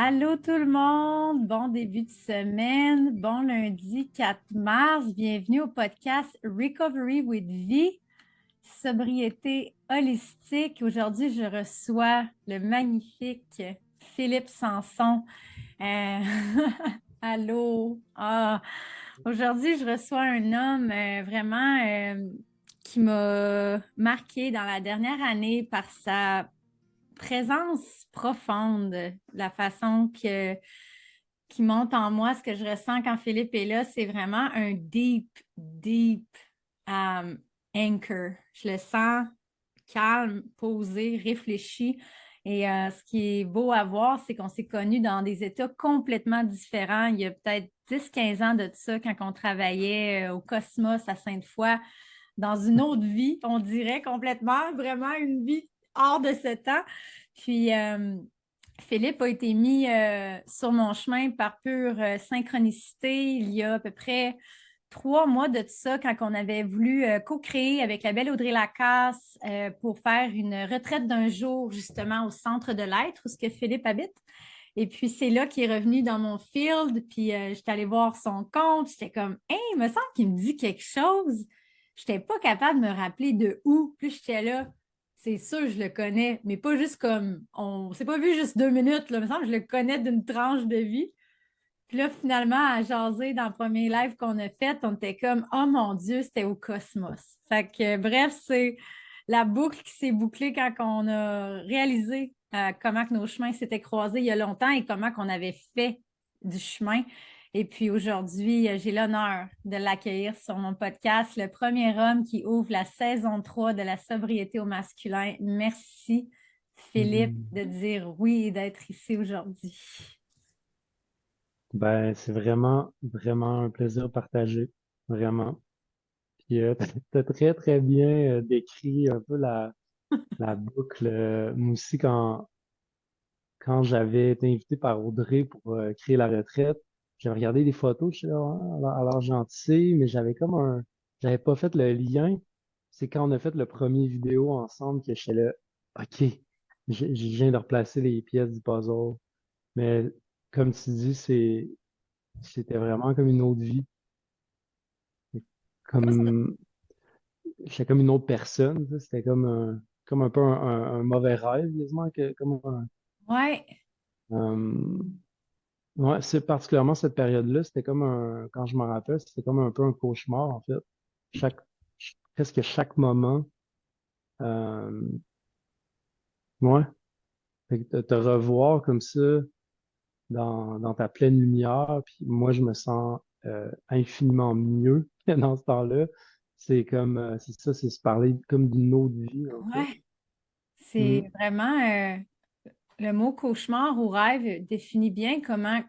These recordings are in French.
Allô tout le monde, bon début de semaine, bon lundi 4 mars, bienvenue au podcast Recovery with V, sobriété holistique. Aujourd'hui, je reçois le magnifique Philippe Sanson. Euh, Allô. Aujourd'hui, je reçois un homme vraiment qui m'a marqué dans la dernière année par sa présence profonde, la façon qui monte en moi, ce que je ressens quand Philippe est là, c'est vraiment un deep anchor. Je le sens calme, posé, réfléchi. Et ce qui est beau à voir, c'est qu'on s'est connus dans des états complètement différents. Il y a peut-être 10-15 ans de ça, quand on travaillait au Cosmos à Sainte-Foy, dans une autre vie, on dirait complètement, vraiment une vie hors de ce temps. Puis, Philippe a été mis sur mon chemin par pure synchronicité il y a à peu près 3 mois de ça, quand on avait voulu co-créer avec la belle Audrey Lacasse pour faire une retraite d'un jour, justement, au centre de l'être, où ce que Philippe habite. Et puis, c'est là qu'il est revenu dans mon field, puis j'étais allée voir son compte, j'étais comme, « Hey, il me semble qu'il me dit quelque chose. » Je n'étais pas capable de me rappeler de où. Puis j'étais là, c'est sûr, je le connais, mais pas juste comme, on s'est pas vu juste 2 minutes, là. Il me semble que je le connais d'une tranche de vie. Puis là, finalement, à jaser dans le premier live qu'on a fait, on était comme, oh mon Dieu, c'était au Cosmos. Fait que, bref, c'est la boucle qui s'est bouclée quand on a réalisé comment que nos chemins s'étaient croisés il y a longtemps et comment qu'on avait fait du chemin. Et puis aujourd'hui, j'ai l'honneur de l'accueillir sur mon podcast, le premier homme qui ouvre la saison 3 de la sobriété au masculin. Merci, Philippe, Hmm. de dire oui et d'être ici aujourd'hui. Ben, c'est vraiment un plaisir partagé. Vraiment. Puis, t'as très, très bien décrit un peu la boucle. Moi aussi, quand j'avais été invité par Audrey pour créer la retraite, j'avais regardé des photos, je suis là, ah, alors gentil, mais j'avais pas fait le lien. C'est quand on a fait le premier vidéo ensemble que j'étais là, OK, je viens de replacer les pièces du puzzle. Mais comme tu dis, c'était vraiment comme une autre vie, comme j'étais comme une autre personne, tu sais. C'était comme un peu un mauvais rêve, quasiment, Ouais. euh, ouais, c'est particulièrement cette période-là, c'était quand je m'en rappelle, c'était comme un peu un cauchemar, en fait. Chaque, presque chaque moment, euh, ouais, fait que te revoir comme ça dans ta pleine lumière, puis moi, je me sens infiniment mieux dans ce temps-là. C'est ça, c'est se parler comme d'une autre vie, en fait. Ouais. Mm. C'est vraiment le mot cauchemar ou rêve définit bien comment, tu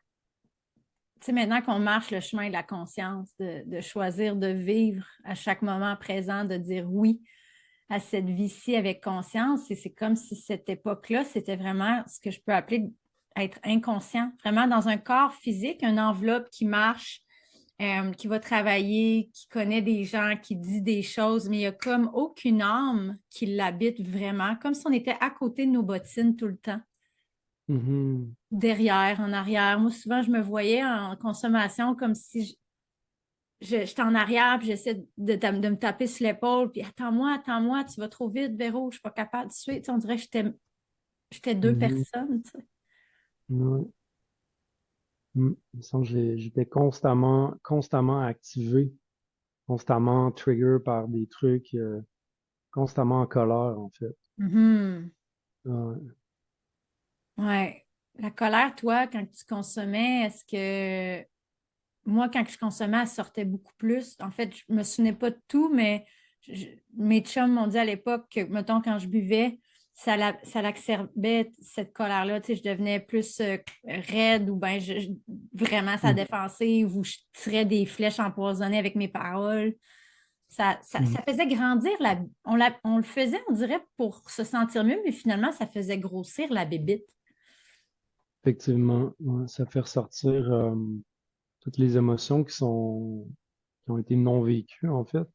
sais, maintenant qu'on marche le chemin de la conscience, de choisir de vivre à chaque moment présent, de dire oui à cette vie-ci avec conscience. Et c'est comme si cette époque-là, c'était vraiment ce que je peux appeler être inconscient, vraiment dans un corps physique, une enveloppe qui marche, qui va travailler, qui connaît des gens, qui dit des choses, mais il n'y a comme aucune âme qui l'habite vraiment, comme si on était à côté de nos bottines tout le temps, Mhm. derrière, en arrière. Moi, souvent, je me voyais en consommation comme si j'étais en arrière, puis j'essaie de me taper sur l'épaule, puis attends-moi, tu vas trop vite, Véro, je suis pas capable de suivre. Tu sais, on dirait que j'étais deux Mhm. personnes. Tu sais. Ouais. Mm. Il me semble que j'étais constamment activé, constamment trigger par des trucs, constamment en colère, en fait. Mhm. Ouais. Ouais. La colère, toi, quand tu consommais, est-ce que moi, quand je consommais, elle sortait beaucoup plus. En fait, je me souvenais pas de tout, mais mes chums m'ont dit à l'époque que, mettons, quand je buvais, ça l'accerbait, cette colère-là. Tu sais, je devenais plus raide ou bien vraiment sa Mhm. défensive ou je tirais des flèches empoisonnées avec mes paroles. Mhm. Ça faisait grandir on le faisait, on dirait, pour se sentir mieux, mais finalement, ça faisait grossir la bébite. Effectivement, ouais, ça fait ressortir toutes les émotions qui ont été non vécues, en fait,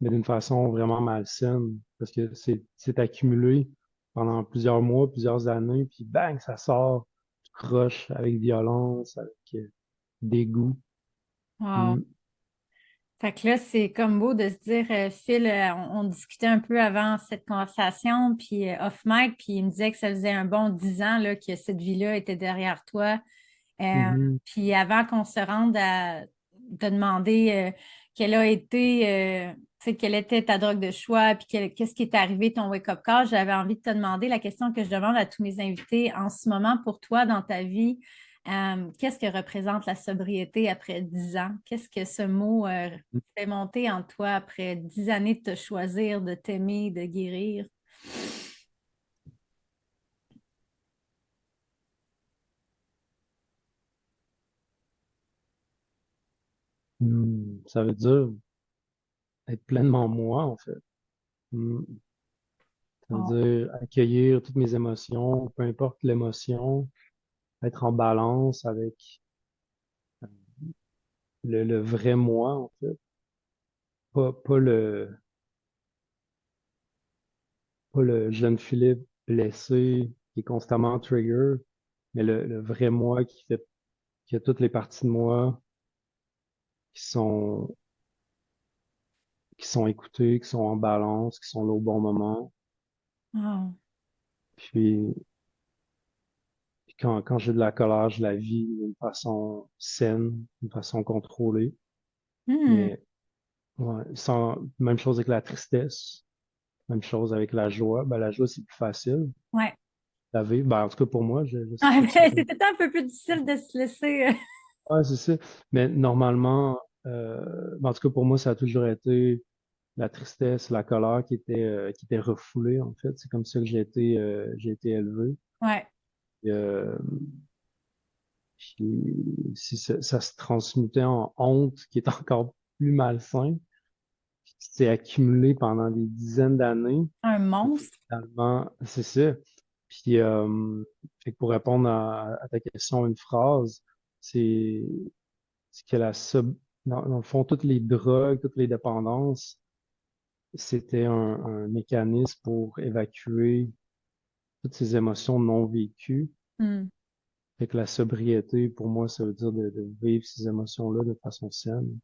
mais d'une façon vraiment malsaine, parce que c'est accumulé pendant plusieurs mois, plusieurs années, puis bang, ça sort. croche, avec violence, avec dégoût. Wow. Mm. Fait que là, c'est comme beau de se dire, Phil, on discutait un peu avant cette conversation, puis off mic, puis il me disait que ça faisait un bon 10 ans là, que cette vie-là était derrière toi. Euh, Mhm. puis avant qu'on se rende à te demander quelle a été, tu sais, quelle était ta drogue de choix, puis qu'est-ce qui est arrivé, ton wake-up call, j'avais envie de te demander la question que je demande à tous mes invités en ce moment pour toi dans ta vie. Qu'est-ce que représente la sobriété après 10 ans? Qu'est-ce que ce mot fait monter en toi après 10 années de te choisir, de t'aimer, de guérir? Ça veut dire être pleinement moi, en fait. Mm. Ça veut Oh. dire accueillir toutes mes émotions, peu importe l'émotion, être en balance avec le vrai moi, en fait. Pas le jeune Philippe blessé qui est constamment trigger, mais le vrai moi qui a toutes les parties de moi qui sont, qui sont écoutées, qui sont en balance, qui sont là au bon moment. Oh. Puis, puis quand j'ai de la colère, je la vis d'une façon saine, d'une façon contrôlée. Hmm. Mais ouais, même chose avec la tristesse, même chose avec la joie. Ben, la joie, c'est plus facile Ouais. à vivre. Ben, en tout cas, pour moi, je sais Ah, pas si ben, c'est... c'est peut-être un peu plus difficile de se laisser. Ouais, c'est ça. Mais normalement, ben, en tout cas, pour moi, ça a toujours été la tristesse, la colère qui était refoulée, en fait. C'est comme ça que j'ai été élevé. Ouais. Et, puis, si ça se transmutait en honte, qui est encore plus malsain, qui s'est accumulé pendant des dizaines d'années. Un Et monstre. finalement, c'est ça. Puis, fait que pour répondre à ta question, une phrase, c'est c'est que dans le fond, toutes les drogues, toutes les dépendances, c'était un mécanisme pour évacuer toutes ces émotions non vécues. Hmm. Fait que la sobriété, pour moi, ça veut dire de vivre ces émotions-là de façon saine.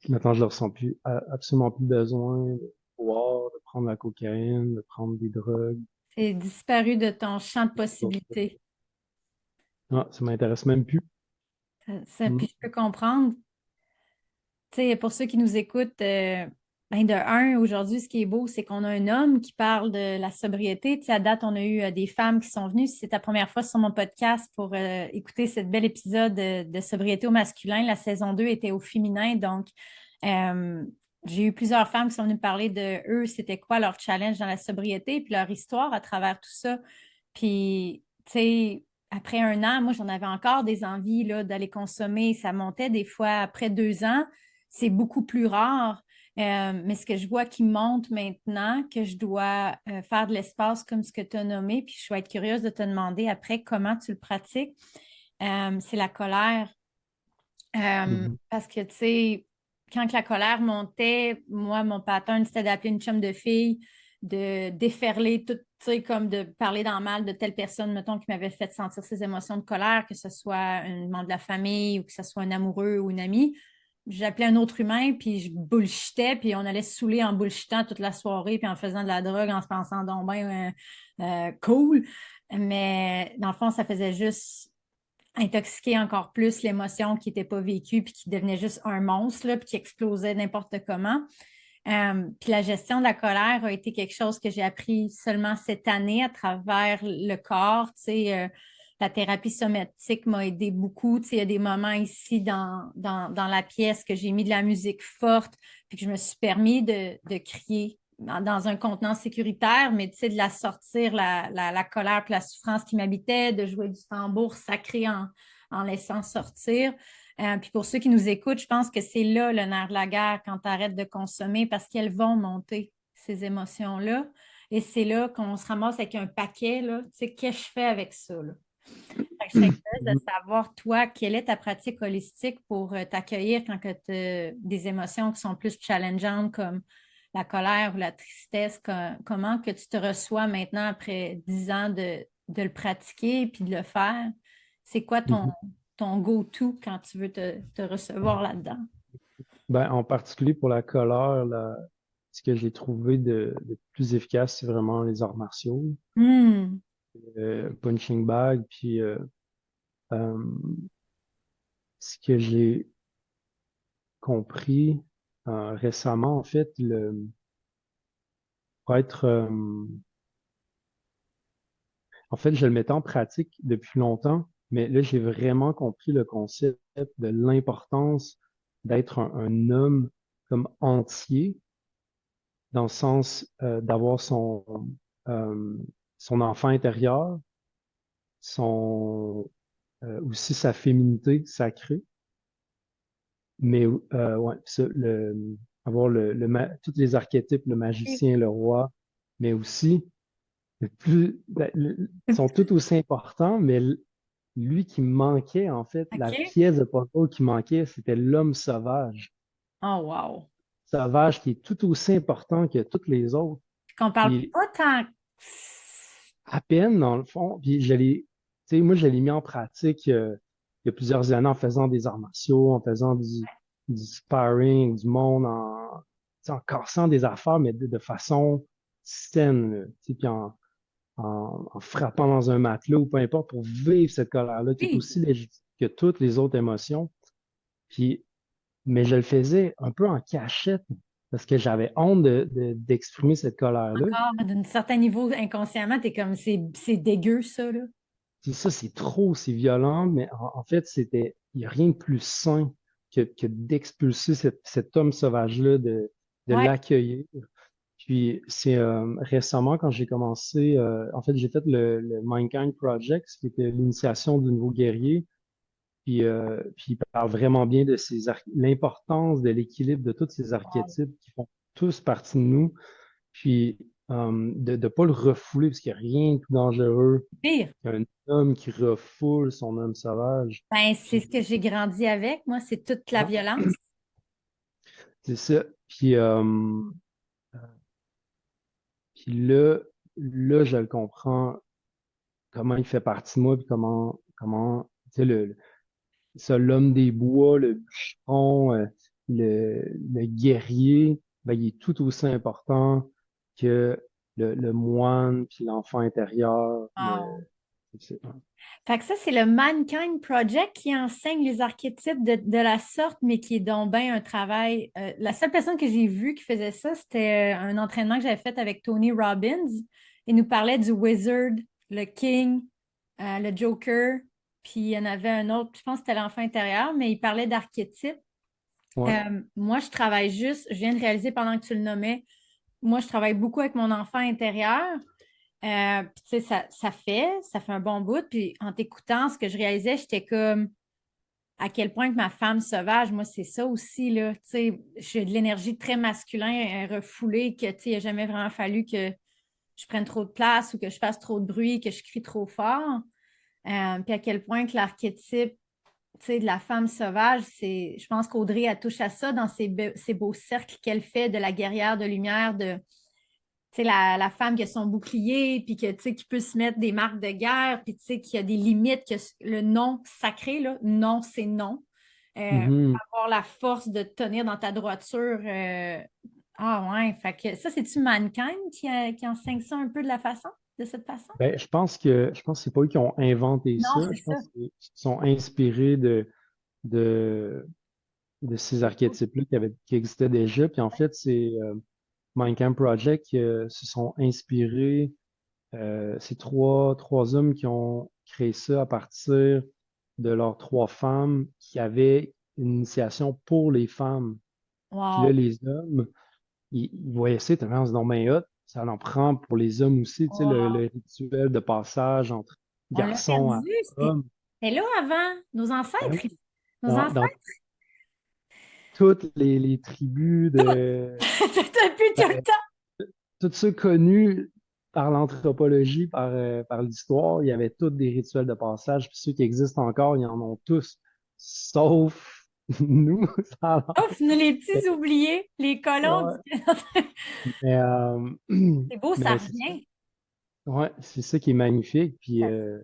Maintenant, je ne ressens plus, absolument plus besoin de boire, de prendre la cocaïne, de prendre des drogues. C'est disparu de ton champ de possibilités. Ah, ça m'intéresse même plus. Puis Mm. je peux comprendre. Tu sais, pour ceux qui nous écoutent, ben de un, aujourd'hui, ce qui est beau, c'est qu'on a un homme qui parle de la sobriété. Tu sais, à date, on a eu des femmes qui sont venues. Si c'est ta première fois sur mon podcast pour écouter ce bel épisode de sobriété au masculin, la saison 2 était au féminin. Donc, euh, j'ai eu plusieurs femmes qui sont venues me parler de eux, c'était quoi leur challenge dans la sobriété, puis leur histoire à travers tout ça. Puis, tu sais, après un an, moi, j'en avais encore des envies là, d'aller consommer. Ça montait des fois après 2 ans. C'est beaucoup plus rare. Mais ce que je vois qui monte maintenant, que je dois faire de l'espace comme ce que tu as nommé, puis je vais être curieuse de te demander après comment tu le pratiques, c'est la colère. Mhm. Parce que, tu sais, quand la colère montait, moi, mon pattern, c'était d'appeler une chum de fille, de déferler tout, tu sais, comme de parler dans le mal de telle personne, mettons, qui m'avait fait sentir ses émotions de colère, que ce soit un membre de la famille ou que ce soit un amoureux ou une amie. J'appelais un autre humain, puis je bullshitais, puis on allait se saouler en bullshitant toute la soirée, puis en faisant de la drogue, en se pensant donc ben cool. Mais dans le fond, ça faisait juste intoxiquer encore plus l'émotion qui n'était pas vécue puis qui devenait juste un monstre là, puis qui explosait n'importe comment. Puis la gestion de la colère a été quelque chose que j'ai appris seulement cette année à travers le corps. Tu sais, la thérapie somatique m'a aidé beaucoup. Tu sais, il y a des moments ici dans la pièce que j'ai mis de la musique forte puis que je me suis permis de crier dans un contenant sécuritaire, mais tu sais, de la sortir, la colère puis la souffrance qui m'habitait, de jouer du tambour sacré en laissant sortir. Puis pour ceux qui nous écoutent, je pense que c'est là le nerf de la guerre quand tu arrêtes de consommer parce qu'elles vont monter, ces émotions-là. Et c'est là qu'on se ramasse avec un paquet, là. Tu sais, qu'est-ce que je fais avec ça, là? Fait que je serais curieuse de savoir, toi, quelle est ta pratique holistique pour t'accueillir quand tu as des émotions qui sont plus challengeantes comme la colère ou la tristesse. Comment que tu te reçois maintenant après 10 ans de le pratiquer puis de le faire? C'est quoi Mhm. ton go-to quand tu veux te recevoir là-dedans? Ben, en particulier pour la colère, là, ce que j'ai trouvé de plus efficace, c'est vraiment les arts martiaux, Hmm, punching bag, puis euh, ce que j'ai compris récemment, en fait, pour être, en fait, je le mettais en pratique depuis longtemps, mais là, j'ai vraiment compris le concept de l'importance d'être un homme comme entier, dans le sens d'avoir euh, son enfant intérieur, son, aussi sa féminité sacrée, mais ouais, ça, avoir tous les archétypes, le magicien, le roi, mais aussi ils sont tout aussi importants, mais lui qui manquait, en fait, la OK. pièce de puzzle qui manquait, c'était l'homme sauvage. Oh, wow. Sauvage qui est tout aussi important que tous les autres. Qu'on parle Puis pas tant. à peine, dans le fond, puis tu sais, moi, je l'ai mis en pratique il y a plusieurs années en faisant des arts martiaux, en faisant du sparring, du monde, tu sais, en cassant des affaires, mais de façon saine, là, tu sais, puis en frappant dans un matelas ou peu importe pour vivre cette colère-là qui est Oui. aussi légitime que toutes les autres émotions. Puis, mais je le faisais un peu en cachette parce que j'avais honte d'exprimer cette colère-là. Encore, d'un certain niveau, inconsciemment, t'es comme, c'est dégueu, ça, là. Puis ça, c'est trop, c'est violent, mais en fait, il n'y a rien de plus sain que d'expulser cet homme sauvage-là, de Ouais. l'accueillir. Puis c'est récemment quand j'ai commencé, en fait, j'ai fait le Mindkind Project, qui était l'initiation du nouveau guerrier. Puis il parle vraiment bien de l'importance de l'équilibre de tous ces archétypes qui font tous partie de nous. Puis de ne pas le refouler, parce qu'il n'y a rien de plus dangereux Pire. qu'un homme qui refoule son homme sauvage. Ben, c'est Puis, ce que j'ai grandi avec. Moi, c'est toute la ah, violence. c'est ça. Puis là, je le comprends, comment il fait partie de moi, puis tu sais, ça, l'homme des bois, le bûcheron, le guerrier, ben, il est tout aussi important que le moine, puis l'enfant intérieur. Wow. C'est- Fait que ça, c'est le Mankind Project qui enseigne les archétypes de la sorte, mais qui est donc bien un travail. La seule personne que j'ai vue qui faisait ça, c'était un entraînement que j'avais fait avec Tony Robbins. Il nous parlait du Wizard, le King, le Joker, puis il y en avait un autre, je pense que c'était l'enfant intérieur, mais il parlait d'archétypes. Ouais. Moi, je travaille juste, je viens de réaliser pendant que tu le nommais, moi, je travaille beaucoup avec mon enfant intérieur. Puis, tu sais, ça fait un bon bout. Puis, en t'écoutant, ce que je réalisais, j'étais comme à quel point que ma femme sauvage, moi, c'est ça aussi, là. Tu sais, j'ai de l'énergie très masculin, refoulée, que, tu sais, il n'a jamais vraiment fallu que je prenne trop de place ou que je fasse trop de bruit, que je crie trop fort. Puis, à quel point que l'archétype, tu sais, de la femme sauvage, je pense qu'Audrey, elle touche à ça dans ces beaux cercles qu'elle fait de la guerrière de lumière, tu sais, la femme qui a son bouclier, puis que, tu sais, qui peut se mettre des marques de guerre, puis tu sais, qu'il y a des limites, que le non sacré, là, non, c'est non. Mhm. Avoir la force de te tenir dans ta droiture. Ah ouais, fait que ça, c'est-tu Mankind qui enseigne ça un peu de cette façon? Ben, je pense que c'est pas eux qui ont inventé Non, ça. c'est Je ça. pense qu'ils sont inspirés de, de ces archétypes-là qui existaient déjà. Puis en fait, c'est Mindcamp Project qui se sont inspirés. C'est trois hommes qui ont créé ça à partir de leurs trois femmes qui avaient une initiation pour les femmes. Puis là, Wow. les hommes, ils voyaient ça, ils étaient vraiment, c'est donc bien hot. Ça en prend pour les hommes aussi, tu sais, Wow. le rituel de passage entre On l'a garçons à perdu. hommes. C'était là avant. Nos Ben ancêtres. oui, Nos dans ancêtres. toutes les tribus de Depuis tout le ben, temps. tous ceux connus par l'anthropologie, par l'histoire, il y avait tous des rituels de passage, puis ceux qui existent encore, ils en ont tous, sauf nous. Ça a Ouf, nous, les petits l'air- oubliés, les colons Ouais. du... Mais, C'est beau, ça mais c'est ça. revient. ouais, c'est ça qui est magnifique. Puis euh,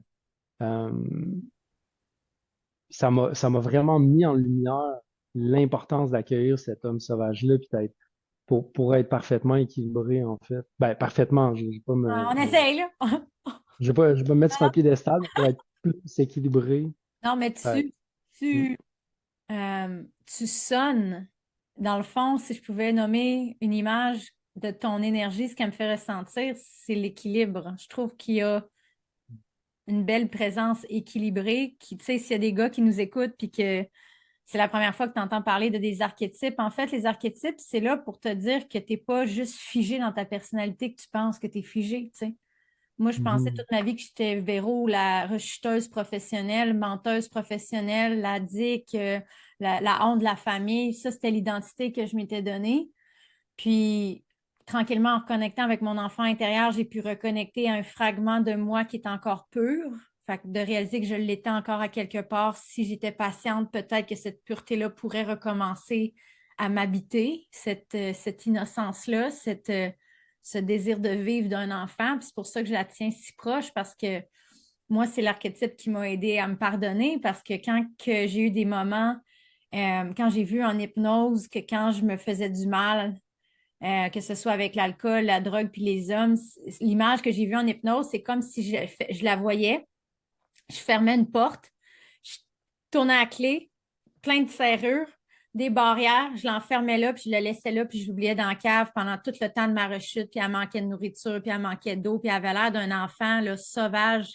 ça m'a vraiment mis en lumière l'importance d'accueillir cet homme sauvage-là, puis pour être parfaitement équilibré, en fait. Ben, parfaitement, je ne vais pas On essaye, là. je vais me mettre sur un piédestal, mais pour être plus équilibré. Non, mais Ouais. tu, tu sonnes, dans le fond, si je pouvais nommer une image de ton énergie, ce qu'elle me fait ressentir, c'est l'équilibre. Je trouve qu'il y a une belle présence équilibrée, qui, tu sais, s'il y a des gars qui nous écoutent, puis que c'est la première fois que tu entends parler de des archétypes. En fait, les archétypes, c'est là pour te dire que tu n'es pas juste figé dans ta personnalité, que tu penses que tu es figé, tu sais. Moi, je pensais Mhm. toute ma vie que j'étais Véro, la rechuteuse professionnelle, menteuse professionnelle, la dick, la honte de la famille. Ça, c'était l'identité que je m'étais donnée. Puis, tranquillement, en reconnectant avec mon enfant intérieur, j'ai pu reconnecter à un fragment de moi qui est encore pur. Fait que de réaliser que je l'étais encore à quelque part, si j'étais patiente, peut-être que cette pureté-là pourrait recommencer à m'habiter, cette innocence-là, ce désir de vivre d'un enfant. Puis c'est pour ça que je la tiens si proche, parce que moi, c'est l'archétype qui m'a aidé à me pardonner, parce que quand que j'ai eu des moments, quand j'ai vu en hypnose que quand je me faisais du mal, que ce soit avec l'alcool, la drogue puis les hommes, l'image que j'ai vue en hypnose, c'est comme si je la voyais, je fermais une porte, je tournais la clé, plein de serrures, des barrières, je l'enfermais là, puis je le laissais là, puis je l'oubliais dans la cave pendant tout le temps de ma rechute, puis elle manquait de nourriture, puis elle manquait d'eau, puis elle avait l'air d'un enfant là, sauvage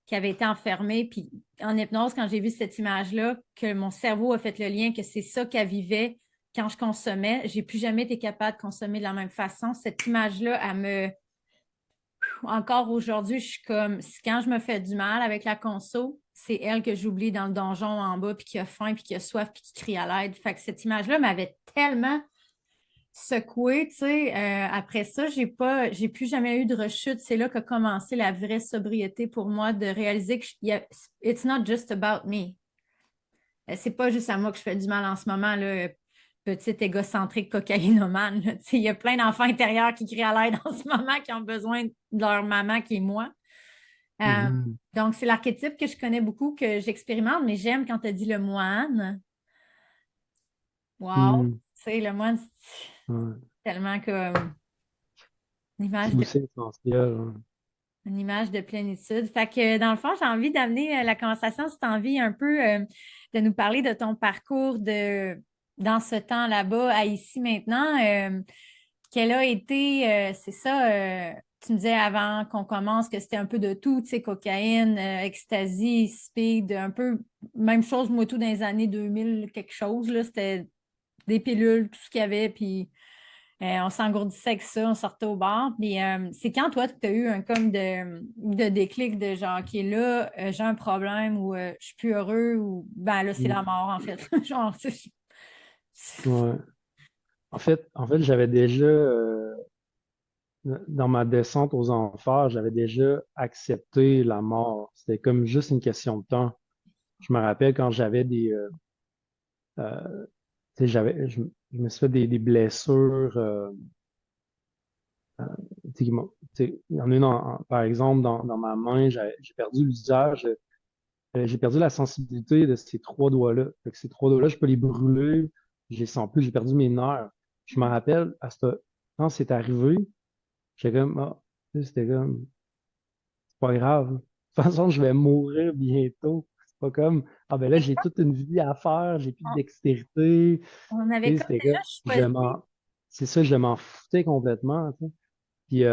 qui avait été enfermé. Puis en hypnose, quand j'ai vu cette image-là, que mon cerveau a fait le lien que c'est ça qu'elle vivait quand je consommais, j'ai plus jamais été capable de consommer de la même façon. Cette image-là, elle me encore aujourd'hui, je suis comme, quand je me fais du mal avec la conso, c'est elle que j'oublie dans le donjon en bas, puis qui a faim, puis qui a soif, puis qui crie à l'aide. Fait que cette image-là m'avait tellement secouée, tu sais. Après ça, j'ai plus jamais eu de rechute. C'est là qu'a commencé la vraie sobriété pour moi, de réaliser que it's not just about me. C'est pas juste à moi que je fais du mal en ce moment, là, petit égocentrique cocaïnomane. Là. Il y a plein d'enfants intérieurs qui crient à l'aide en ce moment, qui ont besoin de leur maman qui est moi. Euh, Mhm. donc, c'est l'archétype que je connais beaucoup, que j'expérimente, mais j'aime quand tu as dit le moine. Wow! Mhm. Tu sais, le moine, c'est Ouais. tellement comme une image C'est de, aussi essentiel. Hein. une image de plénitude. Fait que dans le fond, j'ai envie d'amener la conversation, si tu as envie un peu de nous parler de ton parcours dans ce temps là-bas à ici maintenant. Quel a été, c'est ça, tu me disais avant qu'on commence que c'était un peu de tout, tu sais, cocaïne, ecstasy, speed, un peu même chose, moi, tout dans les années 2000 quelque chose, là, c'était des pilules, tout ce qu'il y avait, puis on s'engourdissait avec ça, on sortait au bar. Puis c'est quand, toi, tu as eu un comme de déclic de genre, OK, là, j'ai un problème ou je suis plus heureux ou ben là, c'est la Mhm. mort, en fait. Genre, Ouais. En fait, j'avais déjà, dans ma descente aux enfers, j'avais déjà accepté la mort. C'était comme juste une question de temps. Je me rappelle quand j'avais tu sais, je me suis fait des blessures, tu sais, il y en a une, par exemple, dans ma main, j'ai perdu l'usage, j'ai perdu la sensibilité de ces trois doigts-là. Fait que ces trois doigts-là, je peux les brûler, je les sens plus, j'ai perdu mes nerfs. Je me rappelle, quand c'est arrivé, j'étais comme, ah, tu sais, c'était comme, c'est pas grave. De toute façon, je vais mourir bientôt. C'est pas comme, ah ben là, j'ai toute une vie à faire, j'ai plus de on dextérité. on avait Tu sais, comme c'était déjà comme, choisi. c'est ça, je m'en foutais complètement, tu sais. Puis,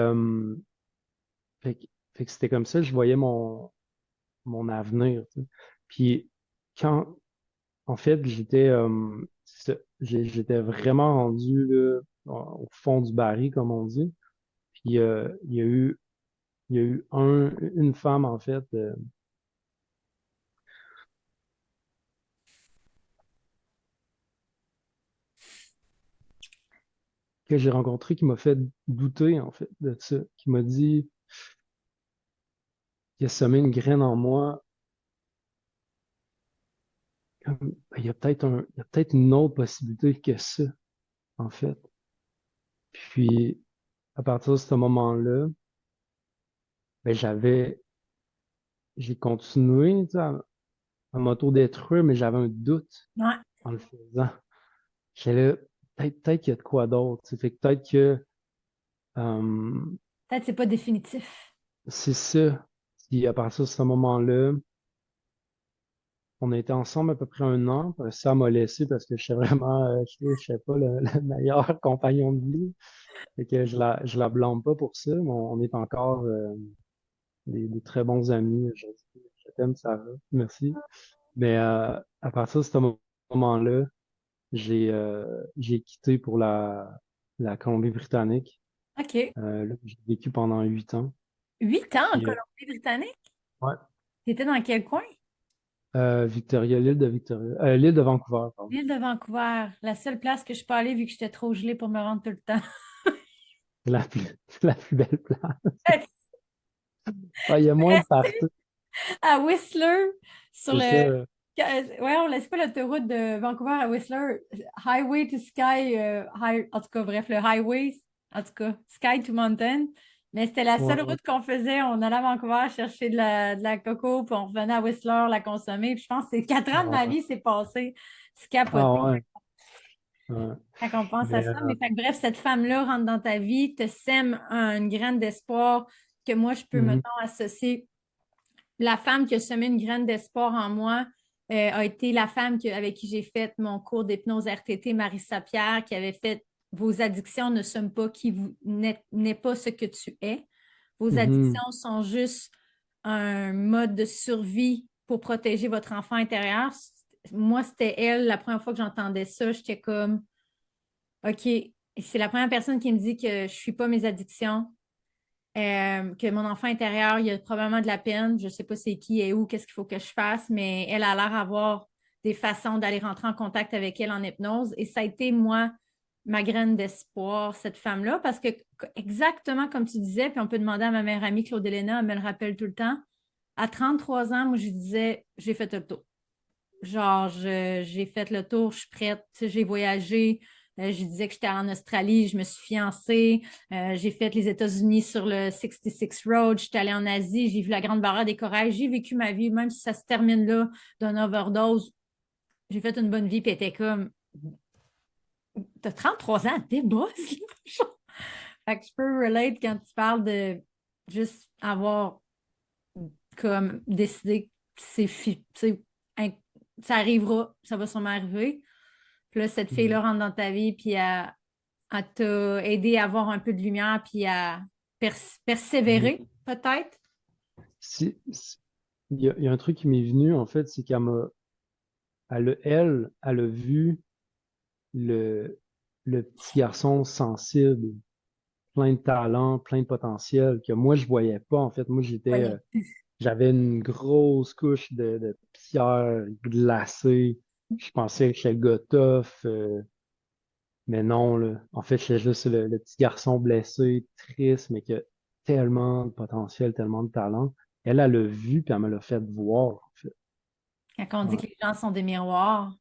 fait, que fait que c'était comme ça, je voyais mon avenir, tu sais. Puis, quand, en fait, c'est ça, j'étais vraiment rendu là, au fond du baril, comme on dit. Puis, il y a eu une femme, en fait, que j'ai rencontrée qui m'a fait douter, en fait, de ça, qui m'a dit, qui a semé une graine en moi, comme, ben, il y a peut-être une autre possibilité que ça, en fait. Puis, à partir de ce moment-là, ben, j'ai continué, tu sais, à m'auto-détruire, mais j'avais un doute Ouais. en le faisant. J'étais là, peut-être qu'il y a de quoi d'autre. Ça fait que peut-être que euh, Peut-être que c'est pas définitif. c'est ça. Puis à partir de ce moment-là, on a été ensemble à peu près un an. Puis ça m'a laissé parce que je suis vraiment, je sais pas, le meilleur compagnon de vie. Fait que je la blâme pas pour ça, mais on est encore des très bons amis. Je t'aime, Sarah. Merci. Mais à partir de ce moment-là, j'ai quitté pour la Colombie-Britannique. OK. Là, j'ai vécu pendant 8 ans. 8 ans en Puis, Colombie-Britannique? ouais, T'étais dans quel coin? Victoria, l'île de Vancouver, pardon. L'île de Vancouver, la seule place que je peux aller vu que j'étais trop gelée pour me rendre tout le temps. C'est la plus, la plus belle place. Ah, il y a moins de Rester partout. à Whistler, sur C'est le... ça. Ouais, on laisse pas l'autoroute de Vancouver à Whistler. Highway to Sky, en tout cas, bref, le highway, en tout cas, Sky to Mountain. Mais c'était la Ouais, seule ouais. route qu'on faisait. On allait à Vancouver chercher de la coco, puis on revenait à Whistler la consommer. Puis je pense que c'est 4 ans de Ah, ma ouais. vie, c'est passé. C'est Ah, capoté ouais. Ouais. quand on pense à Mais, ça. Mais fait que, bref, cette femme-là rentre dans ta vie, te sème une graine d'espoir que moi, je peux, mhm, mettons, associer. La femme qui a semé une graine d'espoir en moi a été la femme avec qui j'ai fait mon cours d'hypnose RTT, Marissa Pierre, qui avait fait vos addictions ne sont pas qui vous n'est pas ce que tu es. Vos mhm. addictions sont juste un mode de survie pour protéger votre enfant intérieur. Moi, c'était elle, la première fois que j'entendais ça, j'étais comme, OK, c'est la première personne qui me dit que je ne suis pas mes addictions, que mon enfant intérieur, il y a probablement de la peine. Je ne sais pas c'est qui et où, qu'est-ce qu'il faut que je fasse, mais elle a l'air d'avoir des façons d'aller rentrer en contact avec elle en hypnose. Et ça a été, moi, ma graine d'espoir, cette femme-là, parce que exactement comme tu disais, puis on peut demander à ma mère amie Claude Elena, elle me le rappelle tout le temps, à 33 ans, moi, je disais, j'ai fait le tour. Genre, j'ai fait le tour, je suis prête, tu sais, j'ai voyagé. Je disais que j'étais en Australie, je me suis fiancée. J'ai fait les États-Unis sur le 66 Road. J'étais allée en Asie, j'ai vu la Grande Barrière des Corails. J'ai vécu ma vie, même si ça se termine là d'une overdose. J'ai fait une bonne vie, puis elle était comme, t'as 33 ans, t'es boss. Fait que je peux relate quand tu parles de juste avoir comme décidé que ça arrivera, ça va sûrement arriver. Puis là, cette Mhm. fille-là rentre dans ta vie, puis elle t'a aidé à avoir un peu de lumière, puis à Mhm. persévérer, peut-être. Il y a un truc qui m'est venu, en fait, c'est elle a vu le, le petit garçon sensible, plein de talent, plein de potentiel, que moi, je voyais pas, en fait. Moi, Voyez. j'avais une grosse couche de pierre glacée. Je pensais que j'étais le gars tough, mais non, là. En fait, j'étais juste le petit garçon blessé, triste, mais qui a tellement de potentiel, tellement de talent. Elle l'a vu, puis elle me l'a fait voir, en fait. Quand on dit Ouais. que les gens sont des miroirs,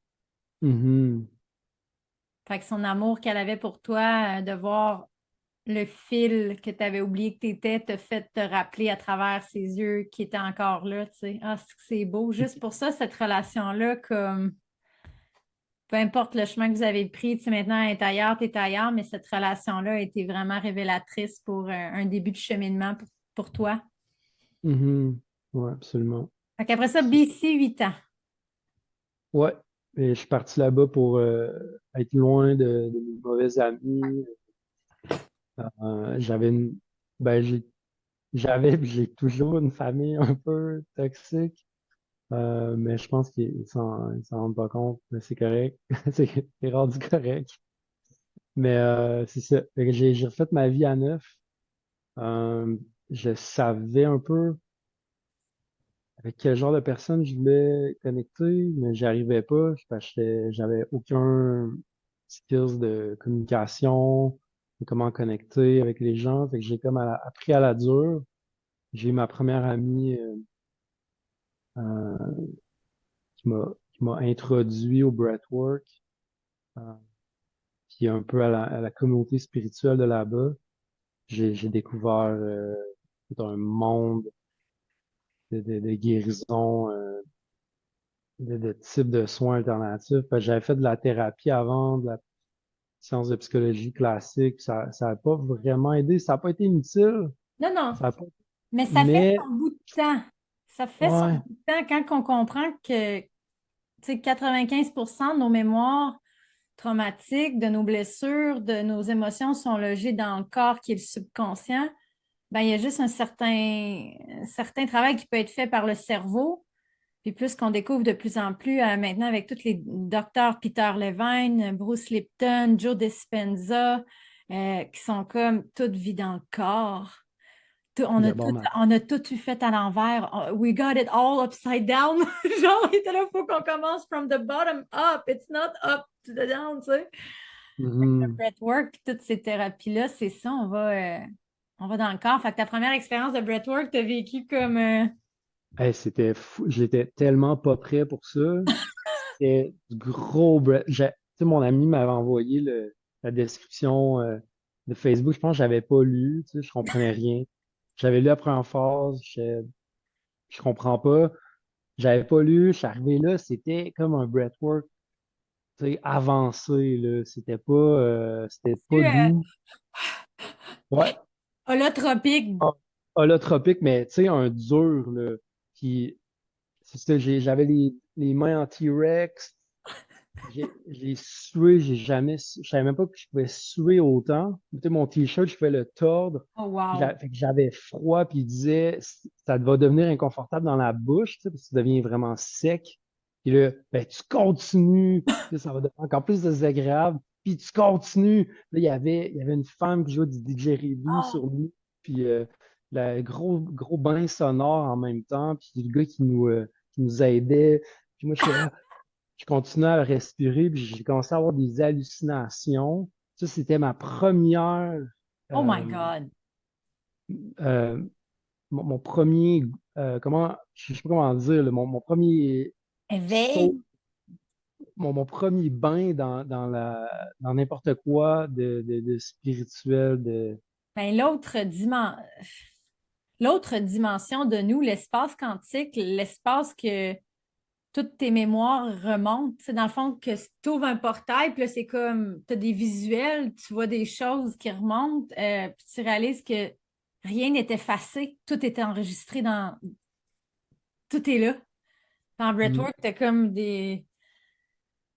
Mhm. fait que son amour qu'elle avait pour toi, de voir le fil que tu avais oublié que tu étais, te fait te rappeler à travers ses yeux qui étaient encore là, tu sais. Ah, c'est beau. Juste pour ça, cette relation-là, comme peu importe le chemin que vous avez pris, tu sais, maintenant, elle est ailleurs, tu es ailleurs, mais cette relation-là a été vraiment révélatrice pour un début de cheminement pour toi. Mhm. Ouais, absolument. Fait qu'après ça, BC, 8 ans. Ouais, et je suis parti là-bas pour être loin de mes mauvais amis. J'avais une, ben puis j'ai toujours une famille un peu toxique, mais je pense qu'ils s'en rendent pas compte, mais c'est correct, c'est rendu correct. Mais c'est ça. Fait que j'ai refait ma vie à neuf. Euh, je savais un peu avec quel genre de personne je voulais connecter, mais j'y arrivais pas parce que j'avais aucun skills de communication, de comment connecter avec les gens. Fait que j'ai comme appris à la dure. J'ai eu ma première amie euh, qui m'a introduit au breathwork, euh, puis un peu à la communauté spirituelle de là-bas. J'ai découvert tout un monde de guérison, de types de soins alternatifs. Parce que j'avais fait de la thérapie avant, de la science de psychologie classique. Ça n'a pas vraiment aidé. Ça n'a pas été inutile. Non, non, Ça a pas... mais ça fait Mais, son bout de temps. Ça fait son ouais, bout de temps quand on comprend que, tu sais, 95% de nos mémoires traumatiques, de nos blessures, de nos émotions sont logées dans le corps qui est le subconscient. Ben, il y a juste un certain travail qui peut être fait par le cerveau. Puis plus qu'on découvre de plus en plus maintenant avec tous les docteurs Peter Levine, Bruce Lipton, Joe Dispenza, qui sont comme toute vie dans le corps. d'abord, On a tout eu fait à l'envers. We got it all upside down. Genre, il était là, il faut qu'on commence from the bottom up. It's not up to the down, tu sais. Le mhm. breathwork, toutes ces thérapies-là, c'est ça, on va dans le corps. Fait que ta première expérience de breathwork, t'as vécu comme... Hey, c'était fou. J'étais tellement pas prêt pour ça. C'était du gros tu sais, mon ami m'avait envoyé la description de Facebook. Je pense que j'avais pas lu. Tu sais, je comprenais rien. J'avais lu la première phase. Je comprends pas. J'avais pas lu. Je suis arrivé là. C'était comme un breathwork, tu sais, avancé, là. C'était pas tu doux. Ouais. holotropique. Ah, holotropique, mais tu sais, un dur, là. Puis, c'est ça, j'avais les mains en T-Rex. J'ai sué, je savais même pas que je pouvais suer autant. Tu sais, mon t-shirt, je pouvais le tordre. Oh, wow. Fait que j'avais froid, puis il disait, ça va devenir inconfortable dans la bouche, tu sais, parce que tu deviens vraiment sec. Puis là, ben, tu continues, puis ça va devenir encore plus désagréable, puis tu continues. Là, il y avait une femme qui jouait du didgeridoo Oh, sur lui, puis le gros bain sonore en même temps, puis le gars qui nous aidait. Puis moi, je continuais à respirer, puis j'ai commencé à avoir des hallucinations. Ça, c'était ma première, oh my euh, God. euh, mon premier, je sais pas comment dire, là, mon premier Éveil. saut, mon premier bain dans n'importe quoi de spirituel, Ben, l'autre dimension de nous, l'espace quantique, l'espace que toutes tes mémoires remontent, c'est dans le fond que tu ouvres un portail, puis là, c'est comme, tu as des visuels, tu vois des choses qui remontent, puis tu réalises que rien n'est effacé, tout était enregistré tout est là. Dans Hmm. Breathwork, t'as comme des...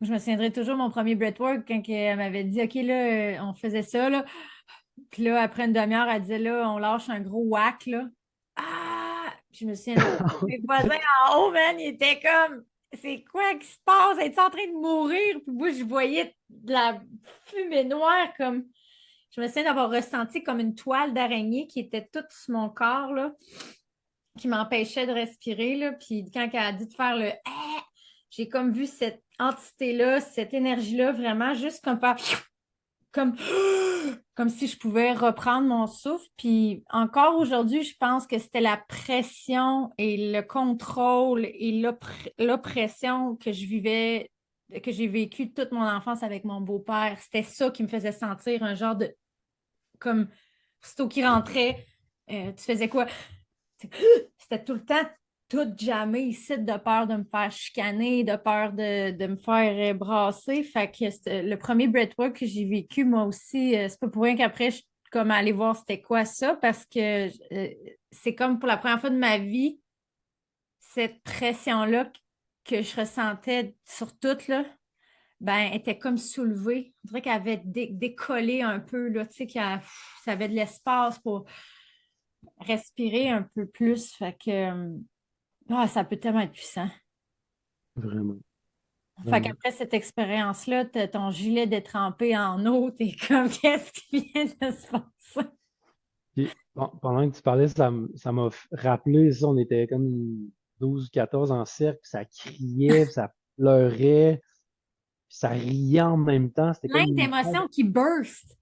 Je me souviendrai toujours mon premier breathwork quand elle m'avait dit, OK, là, on faisait ça, là. Puis là, après une demi-heure, elle disait, là, on lâche un gros whack, là. Ah! Puis je me souviens, mes voisins en haut, man, ils étaient comme, c'est quoi qui se passe? Es-tu en train de mourir? Puis moi, je voyais de la fumée noire, comme, je me souviens d'avoir ressenti comme une toile d'araignée qui était toute sur mon corps, là, qui m'empêchait de respirer, là. Puis quand elle a dit de faire le ah, j'ai comme vu cette entité-là, cette énergie-là, vraiment juste comme faire comme, comme si je pouvais reprendre mon souffle. Puis encore aujourd'hui, je pense que c'était la pression et le contrôle et l'oppression que je vivais, que j'ai vécu toute mon enfance avec mon beau-père. C'était ça qui me faisait sentir un genre de, comme, aussitôt qu'il rentrait, tu faisais quoi? C'était tout le temps tout jamais ici de peur de me faire chicaner, de peur de me faire brasser. Fait que le premier breathwork que j'ai vécu, moi aussi, c'est pas pour rien qu'après, je suis comme aller voir c'était quoi ça, parce que c'est comme pour la première fois de ma vie, cette pression-là que je ressentais sur tout, là, ben, était comme soulevée. On dirait qu'elle avait décollé un peu, là, tu sais, ça avait de l'espace pour respirer un peu plus. Fait que ça peut tellement être puissant. Vraiment, Fait vraiment. qu'après cette expérience-là, ton gilet détrempé en eau, t'es comme qu'est-ce qui vient de se passer? Puis, bon, pendant que tu parlais, ça m'a rappelé ça, on était comme 12 ou 14 en cercle, puis ça criait, puis ça pleurait, puis ça riait en même temps. C'était Plein comme une d'émotions qui burst.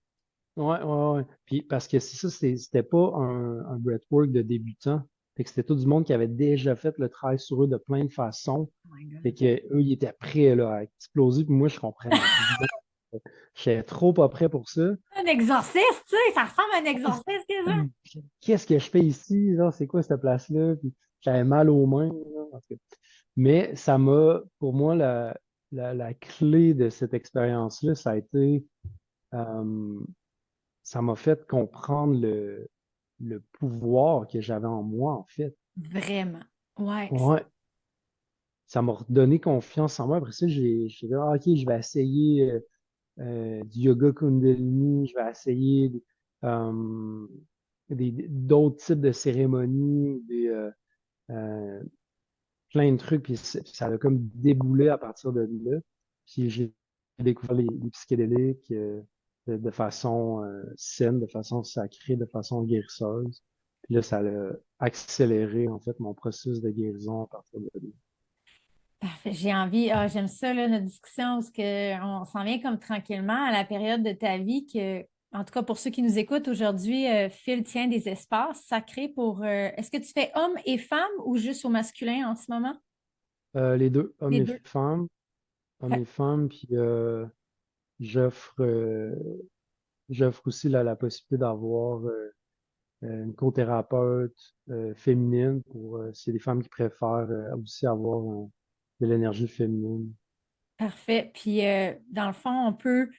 Ouais, ouais, ouais. Puis parce que c'est ça, c'était pas un breathwork de débutant. Fait que c'était tout du monde qui avait déjà fait le travail sur eux de plein de façons. Oh my Fait God. que eux, ils étaient prêts là, à exploser. Puis moi, je comprenais rien. J'étais trop pas prêt pour ça. Un exorciste, tu sais, ça ressemble à un exorciste, déjà. Qu'est-ce que je fais ici? Genre, c'est quoi cette place-là? Puis j'avais mal aux mains, là, en tout cas. Mais ça m'a, pour moi, la clé de cette expérience-là, ça a été, euh, ça m'a fait comprendre le pouvoir que j'avais en moi, en fait. Vraiment. Ouais. Ouais, ça m'a redonné confiance en moi. Après ça, j'ai dit, ah, OK, je vais essayer du yoga Kundalini, je vais essayer euh, d'autres types de cérémonies, euh, plein de trucs, puis ça a comme déboulé à partir de là. Puis j'ai découvert les psychédéliques de façon saine, de façon sacrée, de façon guérisseuse. Puis là, ça a accéléré en fait mon processus de guérison à partir de là. Parfait. J'ai envie, j'aime ça, là, notre discussion, parce qu'on s'en vient comme tranquillement à la période de ta vie que, en tout cas pour ceux qui nous écoutent aujourd'hui, Phil tient des espaces sacrés pour. Est-ce que tu fais homme et femme ou juste au masculin en ce moment? Les deux, Les deux. hommes Fait- et femmes, puis j'offre j'offre aussi la possibilité d'avoir une co-thérapeute féminine pour s'il y a des femmes qui préfèrent aussi avoir de l'énergie féminine. Parfait. Puis, dans le fond, on peut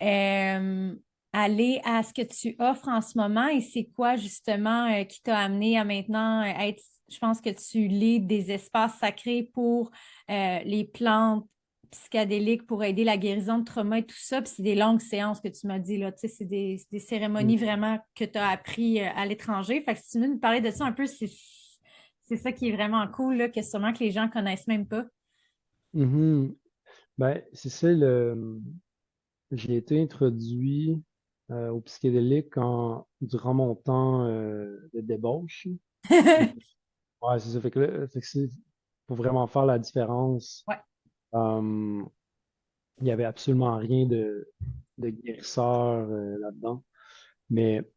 euh, aller à ce que tu offres en ce moment et c'est quoi justement qui t'a amené à maintenant être, je pense que tu lis des espaces sacrés pour les plantes psychédéliques pour aider la guérison de trauma et tout ça. Puis c'est des longues séances que tu m'as dit, là. Tu sais, c'est des cérémonies Mm. vraiment que tu as appris à l'étranger. Fait que si tu veux nous parler de ça un peu, c'est ça qui est vraiment cool, là, que sûrement que les gens connaissent même pas. Mhm. Ben, c'est ça, j'ai été introduit au psychédélique durant mon temps de débauche. Puis, ouais, c'est ça. Fait que là, faut vraiment faire la différence. Ouais. Euh, il n'y avait absolument rien de guérisseur là-dedans. Mais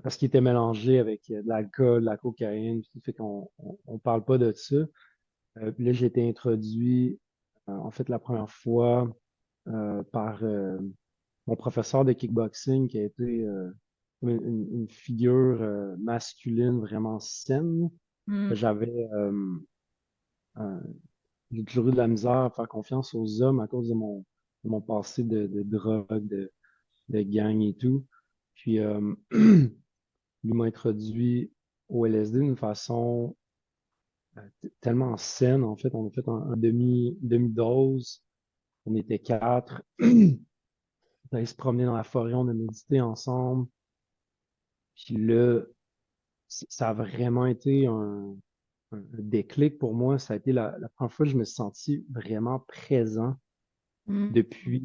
parce qu'il était mélangé avec de l'alcool, de la cocaïne, puis tout fait on parle pas de ça. Puis là, j'ai été introduit, en fait, la première fois par mon professeur de kickboxing qui a été comme une figure masculine vraiment saine. Hmm. J'avais euh, j'ai toujours eu de la misère à faire confiance aux hommes à cause de mon passé de drogue, de gang et tout. Puis il m'a introduit au LSD d'une façon tellement saine. En fait, on a fait un demi-dose. On était quatre. On allait se promener dans la forêt, on a médité ensemble. Puis là, ça a vraiment été un déclic pour moi. Ça a été la première fois que je me suis senti vraiment présent Hmm. depuis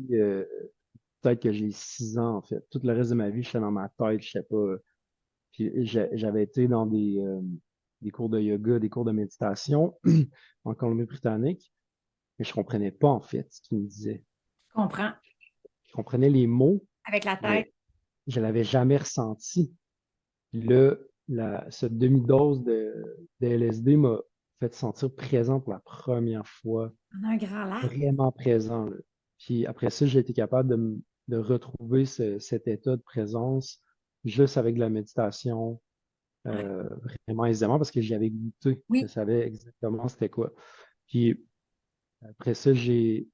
peut-être que j'ai 6 ans, en fait. Tout le reste de ma vie, j'étais dans ma tête, je sais pas. Puis j'avais été dans des cours de yoga, des cours de méditation en Colombie-Britannique, mais je comprenais pas, en fait, ce qu'ils me disaient. Je comprends. Je comprenais les mots, Avec la tête. mais je l'avais jamais ressenti. Puis là, ce demi-dose de LSD m'a fait sentir présent pour la première fois, On a un grand lac. vraiment présent, là. Puis après ça, j'ai été capable de retrouver cet état de présence juste avec de la méditation, Ouais. euh, vraiment aisément parce que j'y avais goûté. Je Oui. savais exactement c'était quoi. Puis après ça, j'ai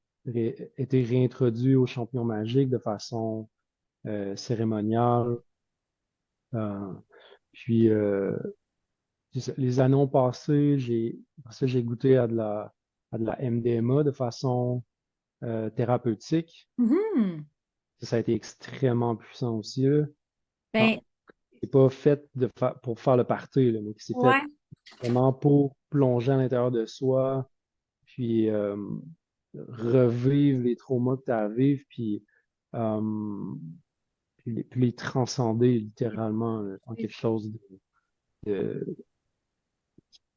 été réintroduit au champignon magique de façon cérémoniale. Euh, puis c'est ça. Les années ont passé, après ça, j'ai goûté à de la MDMA de façon thérapeutique. Mhm. Ça a été extrêmement puissant aussi, là. Ben, C'est pas fait pour faire le party, là, mais c'est fait ouais. vraiment pour plonger à l'intérieur de soi, puis revivre les traumas que tu as à vivre, euh, puis les transcender littéralement en quelque chose de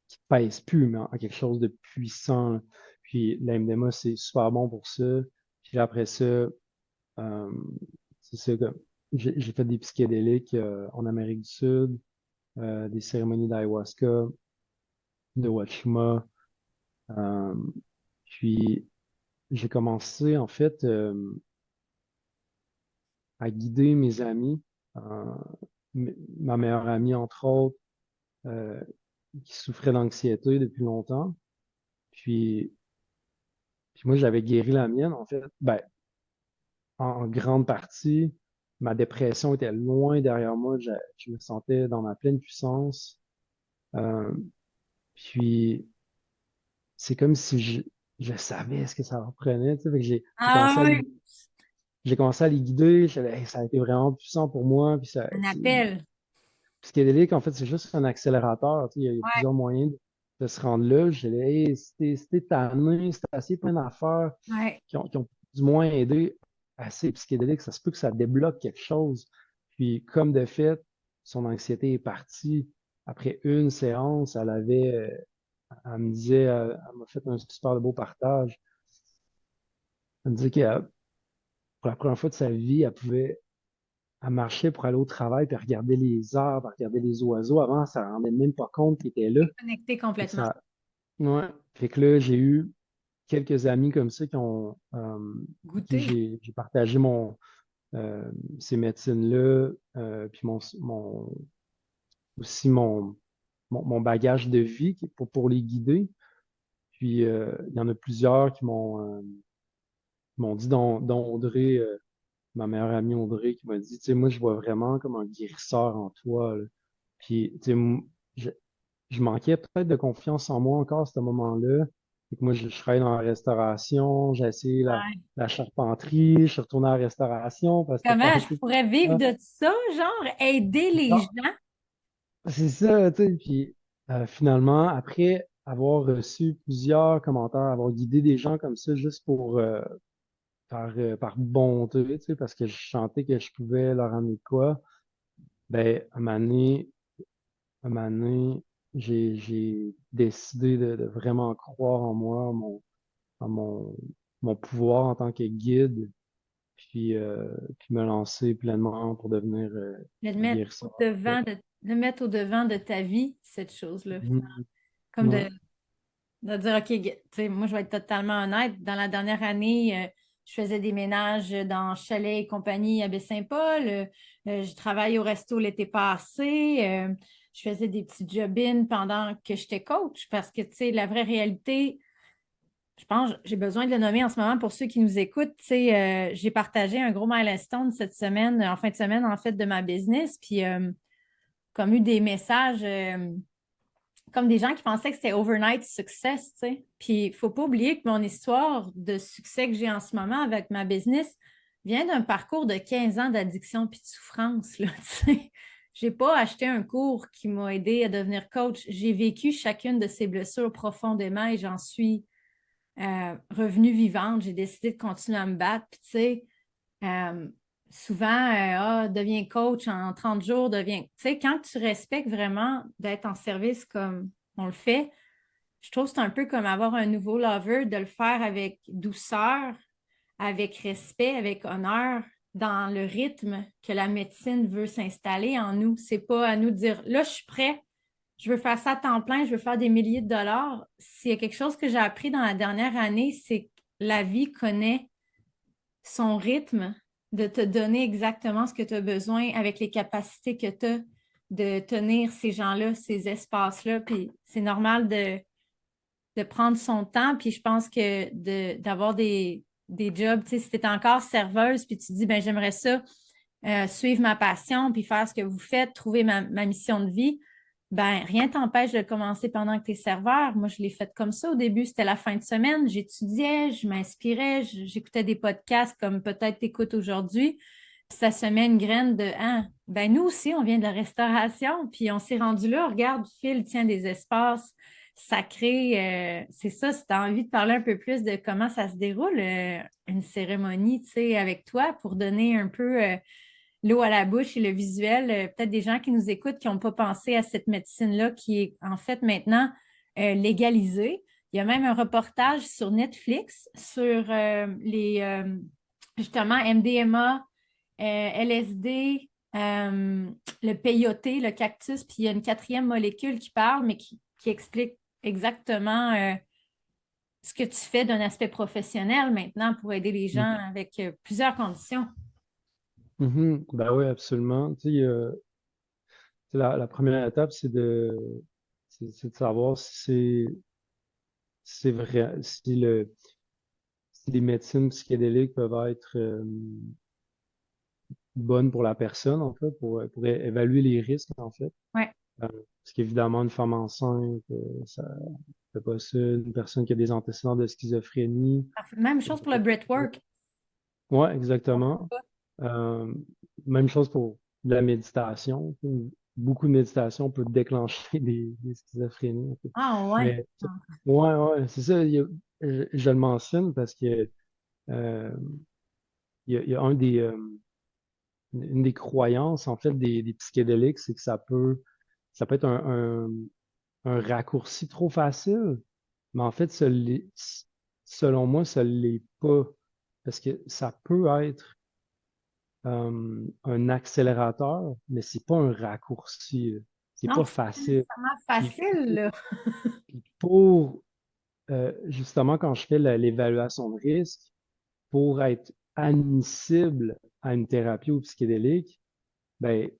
qui pèse plus, mais en quelque chose de puissant, là. Puis la MDMA, c'est super bon pour ça. Puis après ça, euh, c'est ça que j'ai fait des psychédéliques en Amérique du Sud, des cérémonies d'ayahuasca, de Wachuma. euh, puis j'ai commencé en fait à guider mes amis, ma meilleure amie, entre autres, euh, qui souffrait d'anxiété depuis longtemps. Puis, puis moi, j'avais guéri la mienne, en fait. Ben, en grande partie, ma dépression était loin derrière moi. Je me sentais dans ma pleine puissance. Euh, puis, c'est comme si je savais ce que ça reprenait. Tu sais, fait que Ah oui, j'ai commencé à les guider. Hey, ça a été vraiment puissant pour moi. Puis un appel. psychédélique, en fait, c'est juste un accélérateur. Tu sais, il y a Ouais, plusieurs moyens de se rendre là. J'ai dit, hey, si t'es tanné, si t'as assez plein d'affaires ouais. qui ont du moins aidé assez psychédélique, ça se peut que ça débloque quelque chose. Puis, comme de fait, son anxiété est partie. Après une séance, elle me disait, elle m'a fait un super beau partage. Elle me disait que pour la première fois de sa vie, elle marchait pour aller au travail, puis elle regardait les arbres, elle regardait les oiseaux. Avant, ça ne se rendait même pas compte qu'ils étaient là. Déconnecté Fait que complètement. ça, ouais. Fait que là, j'ai eu quelques amis comme ça à qui Goûter. j'ai partagé ces médecines-là, puis aussi mon bagage de vie pour les guider. Puis, il y en a plusieurs qui m'ont dit, dont Audrey, ma meilleure amie Audrey, qui m'a dit, tu sais, moi, je vois vraiment comme un guérisseur en toi, là. Puis, tu sais, je, je manquais peut-être de confiance en moi encore à ce moment-là. Fait que moi, je travaillais dans la restauration, j'ai essayé Ouais. la charpenterie, je suis retourné à la restauration parce que c'était pas Comment je assez pourrais vivre puissant. de ça, genre aider les Non, gens? c'est ça, tu sais. Puis finalement, après avoir reçu plusieurs commentaires, avoir guidé des gens comme ça juste par bonté, tu sais, parce que je sentais que je pouvais leur amener de quoi, ben, à un moment donné, j'ai décidé de vraiment croire en moi, en mon pouvoir en tant que guide, puis me lancer pleinement pour devenir De le un mettre au guérisseur. devant de, le mettre au devant de ta vie, cette chose-là. Mhm. Comme Ouais. de dire, OK, tu sais, moi, je vais être totalement honnête. Dans la dernière année, je faisais des ménages dans Chalet et compagnie à Baie-Saint-Paul. Je travaille au resto l'été passé. Je faisais des petits job-ins pendant que j'étais coach parce que, tu sais, la vraie réalité, je pense, j'ai besoin de le nommer en ce moment pour ceux qui nous écoutent. Tu sais, j'ai partagé un gros milestone cette semaine, en fin de semaine, en fait, de ma business. Puis, comme eu des messages. Comme des gens qui pensaient que c'était overnight success, tu sais. Puis, il ne faut pas oublier que mon histoire de succès que j'ai en ce moment avec ma business vient d'un parcours de 15 ans d'addiction puis de souffrance, là, tu sais. J'ai pas acheté un cours qui m'a aidé à devenir coach. J'ai vécu chacune de ces blessures profondément et j'en suis revenue vivante. J'ai décidé de continuer à me battre. Puis, tu sais, euh, souvent, deviens coach en 30 jours, deviens. Tu sais, quand tu respectes vraiment d'être en service comme on le fait, je trouve que c'est un peu comme avoir un nouveau lover, de le faire avec douceur, avec respect, avec honneur, dans le rythme que la médecine veut s'installer en nous. C'est pas à nous de dire là, je suis prêt, je veux faire ça à temps plein, je veux faire des milliers de dollars. S'il y a quelque chose que j'ai appris dans la dernière année, c'est que la vie connaît son rythme de te donner exactement ce que tu as besoin avec les capacités que tu as de tenir ces gens-là, ces espaces-là. Puis c'est normal de prendre son temps. Puis je pense que d'avoir des jobs, tu sais, si tu es encore serveuse, puis tu dis, ben j'aimerais ça suivre ma passion, puis faire ce que vous faites, trouver ma mission de vie, ben rien t'empêche de commencer pendant que tu es serveur. Moi, je l'ai fait comme ça au début. C'était la fin de semaine. J'étudiais, je m'inspirais, j'écoutais des podcasts comme peut-être t'écoutes aujourd'hui. Puis ça semait une graine de ah, ben nous aussi, on vient de la restauration, puis on s'est rendu là, regarde, Phil tient des espaces sacrés. C'est ça, si tu as envie de parler un peu plus de comment ça se déroule, une cérémonie, tu sais, avec toi pour donner un peu l'eau à la bouche et le visuel. Peut-être des gens qui nous écoutent qui n'ont pas pensé à cette médecine-là qui est en fait maintenant légalisée. Il y a même un reportage sur Netflix sur justement MDMA, LSD, le peyoté, le cactus, puis il y a une quatrième molécule qui parle, mais qui explique exactement ce que tu fais d'un aspect professionnel maintenant pour aider les gens avec plusieurs conditions. Mhm. Ben oui, absolument. Tu sais, la première étape, c'est de savoir si c'est vrai, si les médecines psychédéliques peuvent être bonnes pour la personne, en fait, pour évaluer les risques, en fait. Ouais. Parce qu'évidemment, une femme enceinte, ça fait pas ça. Une personne qui a des antécédents de schizophrénie. Parfait. Même chose pour le breathwork. Ouais, exactement. Euh, Même chose pour la méditation. Beaucoup de méditation peut déclencher des schizophrénies, en fait. Ah ouais. Mais ouais, ouais, c'est ça. Je le mentionne parce que euh, il y a une des croyances en fait des psychédéliques, c'est que ça peut être un raccourci trop facile, mais en fait, selon moi, ça l'est pas. Parce que ça peut être un accélérateur, mais c'est pas un raccourci, là. C'est Non, pas c'est pas facile. nécessairement Puis facile, là. pour justement, quand je fais l'évaluation de risque, pour être admissible à une thérapie ou psychédélique, ben,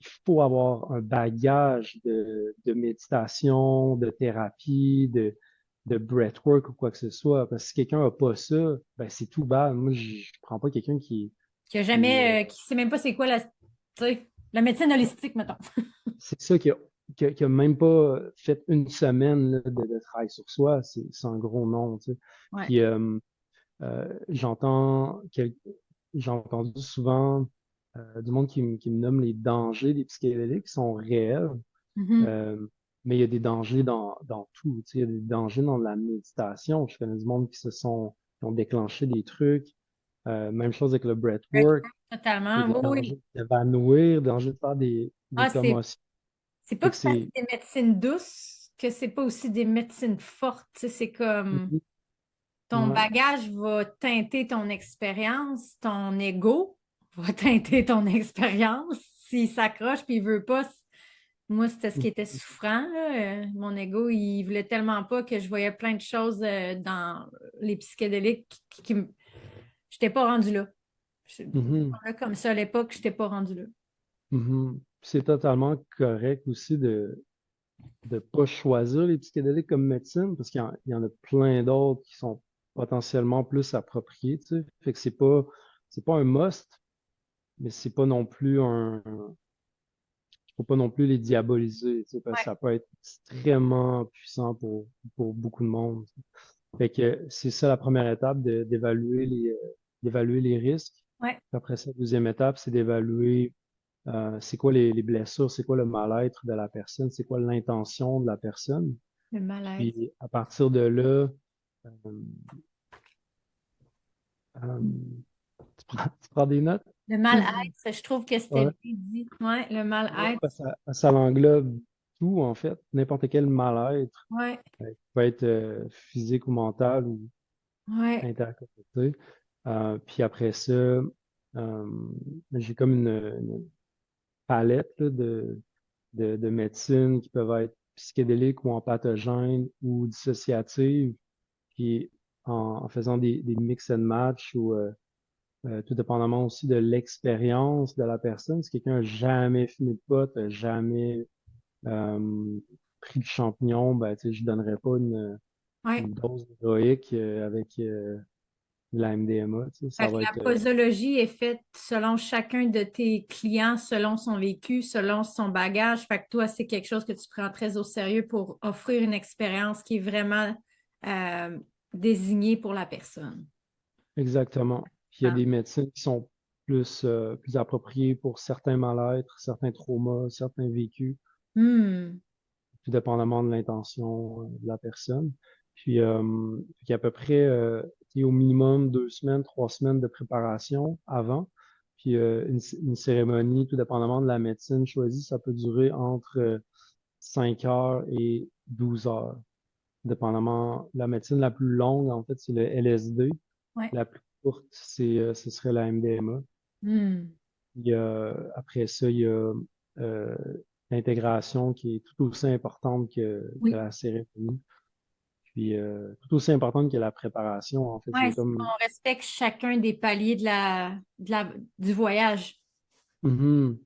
il faut avoir un bagage de méditation, de thérapie, de breathwork ou quoi que ce soit. Parce que si quelqu'un n'a pas ça, ben, c'est tout bas. Moi, je prends pas quelqu'un Qui a qui jamais, qui sait même pas c'est quoi tu sais, la médecine holistique, mettons. c'est ça qui a même pas fait une semaine là, de travail sur soi. C'est un gros nom, tu sais. Ouais. Puis j'ai entendu souvent du monde qui me nomme les dangers des psychédéliques qui sont réels. Mhm. Euh, mais il y a des dangers dans tout. Tu sais, il y a des dangers dans la méditation. Je connais du monde qui ont déclenché des trucs. Même chose avec le breathwork. Il y Totalement. a des Oui, oui. dangers d'évanouir, dangers de faire des Ah, commotions. c'est Fait pas que parce que c'est. c'est des médecines douces que c'est pas aussi des médecines fortes. Tu sais, c'est comme Mhm. ton Ouais. bagage va teinter ton expérience, ton ego va teinter ton expérience. S'il s'accroche puis il veut pas, moi, c'était ce qui était Mhm. souffrant, là. Mon ego, il voulait tellement pas que je voyais plein de choses dans les psychédéliques j'étais pas rendue là. Mhm. Là, comme ça, à l'époque, j'étais pas rendue là. Mhm. C'est totalement correct aussi de ne pas choisir les psychédéliques comme médecine, parce qu'il y en a plein d'autres qui sont potentiellement plus appropriés, tu sais. Fait que c'est pas un must, mais c'est pas non plus faut pas non plus les diaboliser, tu sais, parce que Ouais, ça peut être extrêmement puissant pour beaucoup de monde. Fait que c'est ça la première étape, d'évaluer les risques. ouais, Puis après ça, la deuxième étape, c'est d'évaluer c'est quoi les blessures, c'est quoi le mal-être de la personne, c'est quoi l'intention de la personne. le mal-être. Puis à partir de là, euh, euh, tu prends des notes? Le mal-être, je trouve que c'était Ouais, bien dit. Ouais, le ouais, mal-être. parce que ça l'englobe tout, en fait. N'importe quel mal-être, Ouais, qui peut être physique ou mental ou ouais. interconnecté. Puis après ça, j'ai comme une palette là, de médecines qui peuvent être psychédéliques ou empathogènes ou dissociatives. Puis en faisant des mix and match ou tout dépendamment aussi de l'expérience de la personne. Si quelqu'un n'a jamais fumé de pot, n'a jamais pris de champignon, ben, tu sais, je ne donnerais pas Ouais. une dose héroïque avec de la MDMA. Tu sais, Fait ça que va la être. posologie est faite selon chacun de tes clients, selon son vécu, selon son bagage. Fait que toi, c'est quelque chose que tu prends très au sérieux pour offrir une expérience qui est vraiment euh, désignée pour la personne. Exactement. Puis il y a Ah. des médecines qui sont plus appropriées pour certains mal-être, certains traumas, certains vécus, Hmm. tout dépendamment de l'intention de la personne. Puis il y a à peu près tu sais, au minimum 2 semaines, 3 semaines de préparation avant. Puis une cérémonie, tout dépendamment de la médecine choisie, ça peut durer entre 5 heures et 12 heures. Dépendamment, la médecine la plus longue, en fait, c'est le LSD. Ouais. La plus courte, ce serait la MDMA. Hmm. Après ça, il y a euh, l'intégration qui est tout aussi importante que Oui. la cérémonie. Puis tout aussi importante que la préparation, en fait, Ouais, c'est c'est comme... qu'on respecte chacun des paliers du voyage. Mhm.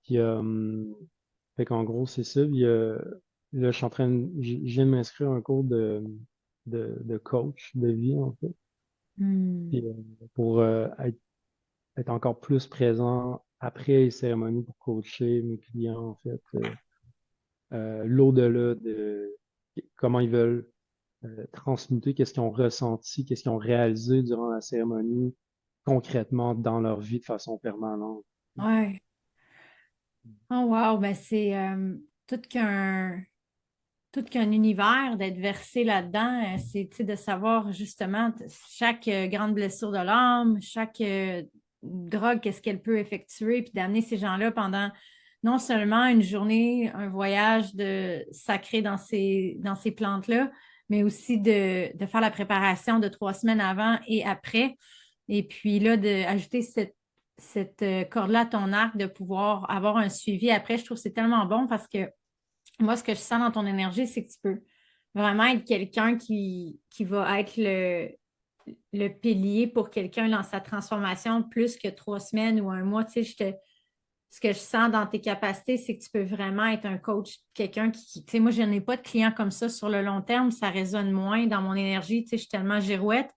Puis, fait qu'en gros, c'est ça. Puis, là, je viens de m'inscrire à un cours de coach de vie, en fait. Hmm. Puis, pour être encore plus présent après les cérémonies pour coacher mes clients, en fait, l'au-delà de comment ils veulent transmuter, qu'est-ce qu'ils ont ressenti, qu'est-ce qu'ils ont réalisé durant la cérémonie, concrètement dans leur vie de façon permanente. Ouais. Oh wow, ben c'est tout qu'un tout qu'un univers d'être versé là-dedans. C'est tu sais, de savoir justement chaque grande blessure de l'âme, chaque drogue, qu'est-ce qu'elle peut effectuer, puis d'amener ces gens-là pendant non seulement une journée, un voyage de sacré dans ces plantes-là, mais aussi de faire la préparation de 3 semaines avant et après. Et puis là, d'ajouter cette corde-là à ton arc, de pouvoir avoir un suivi après, je trouve que c'est tellement bon parce que moi, ce que je sens dans ton énergie, c'est que tu peux vraiment être quelqu'un qui va être le pilier pour quelqu'un dans sa transformation plus que 3 semaines ou un mois. Tu sais, ce que je sens dans tes capacités, c'est que tu peux vraiment être un coach, quelqu'un tu sais, moi, je n'ai pas de clients comme ça sur le long terme, ça résonne moins dans mon énergie. Tu sais, je suis tellement girouette.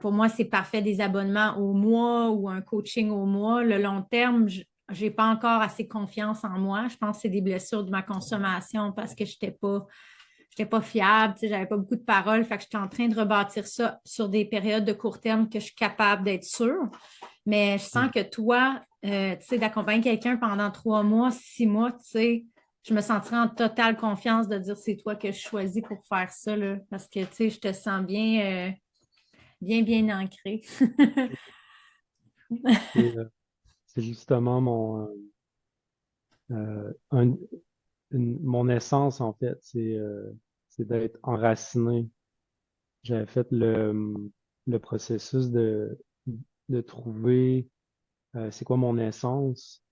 Pour moi, c'est parfait des abonnements au mois ou un coaching au mois. Le long terme, je n'ai pas encore assez confiance en moi. Je pense que c'est des blessures de ma consommation parce que j'étais pas fiable, tu sais, j'avais pas beaucoup de paroles. Fait que j'étais en train de rebâtir ça sur des périodes de court terme que je suis capable d'être sûre. Mais je sens que toi, tu sais, d'accompagner quelqu'un pendant 3 mois, 6 mois, tu sais, je me sentirais en totale confiance de dire c'est toi que je choisis pour faire ça, là, parce que, tu sais, je te sens bien ancré. Et, c'est justement un- mon essence, en fait, c'est d'être enraciné. J'avais fait le processus de trouver c'est quoi mon essence.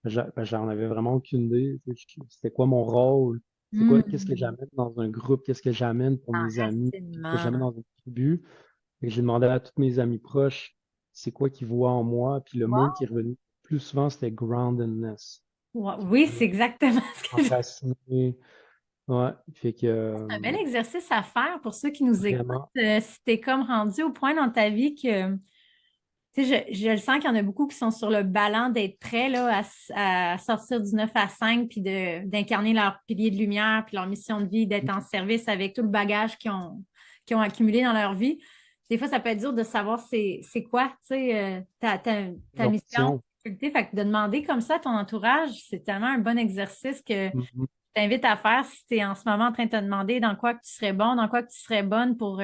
J'en avais vraiment aucune idée. Tu sais, c'était quoi mon rôle? C'est quoi, qu'est-ce que Hmm. j'amène dans un groupe? Qu'est-ce que j'amène pour mes amis? Qu'est-ce que j'amène Enracinement. dans une tribu? Et j'ai demandé à tous mes amis proches, c'est quoi qu'ils voient en moi? Puis le mot qui est Wow. revenu plus souvent, c'était groundedness. Oui, c'est exactement ce que j'ai. Enraciné. Ouais. Fait que C'est un bel exercice à faire pour ceux qui nous écoutent. vraiment. Si tu es comme rendu au point dans ta vie que, tu sais, je le sens qu'il y en a beaucoup qui sont sur le ballon d'être prêts là, à sortir du 9 à 5 puis d'incarner leur pilier de lumière puis leur mission de vie, d'être en service avec tout le bagage qu'ils ont accumulé dans leur vie. Des fois, ça peut être dur de savoir c'est quoi, tu sais, ta mission, Jonction. ta faculté. Fait que de demander comme ça à ton entourage, c'est tellement un bon exercice que Mhm. t'invite à faire si tu es en ce moment en train de te demander dans quoi que tu serais bon, dans quoi que tu serais bonne pour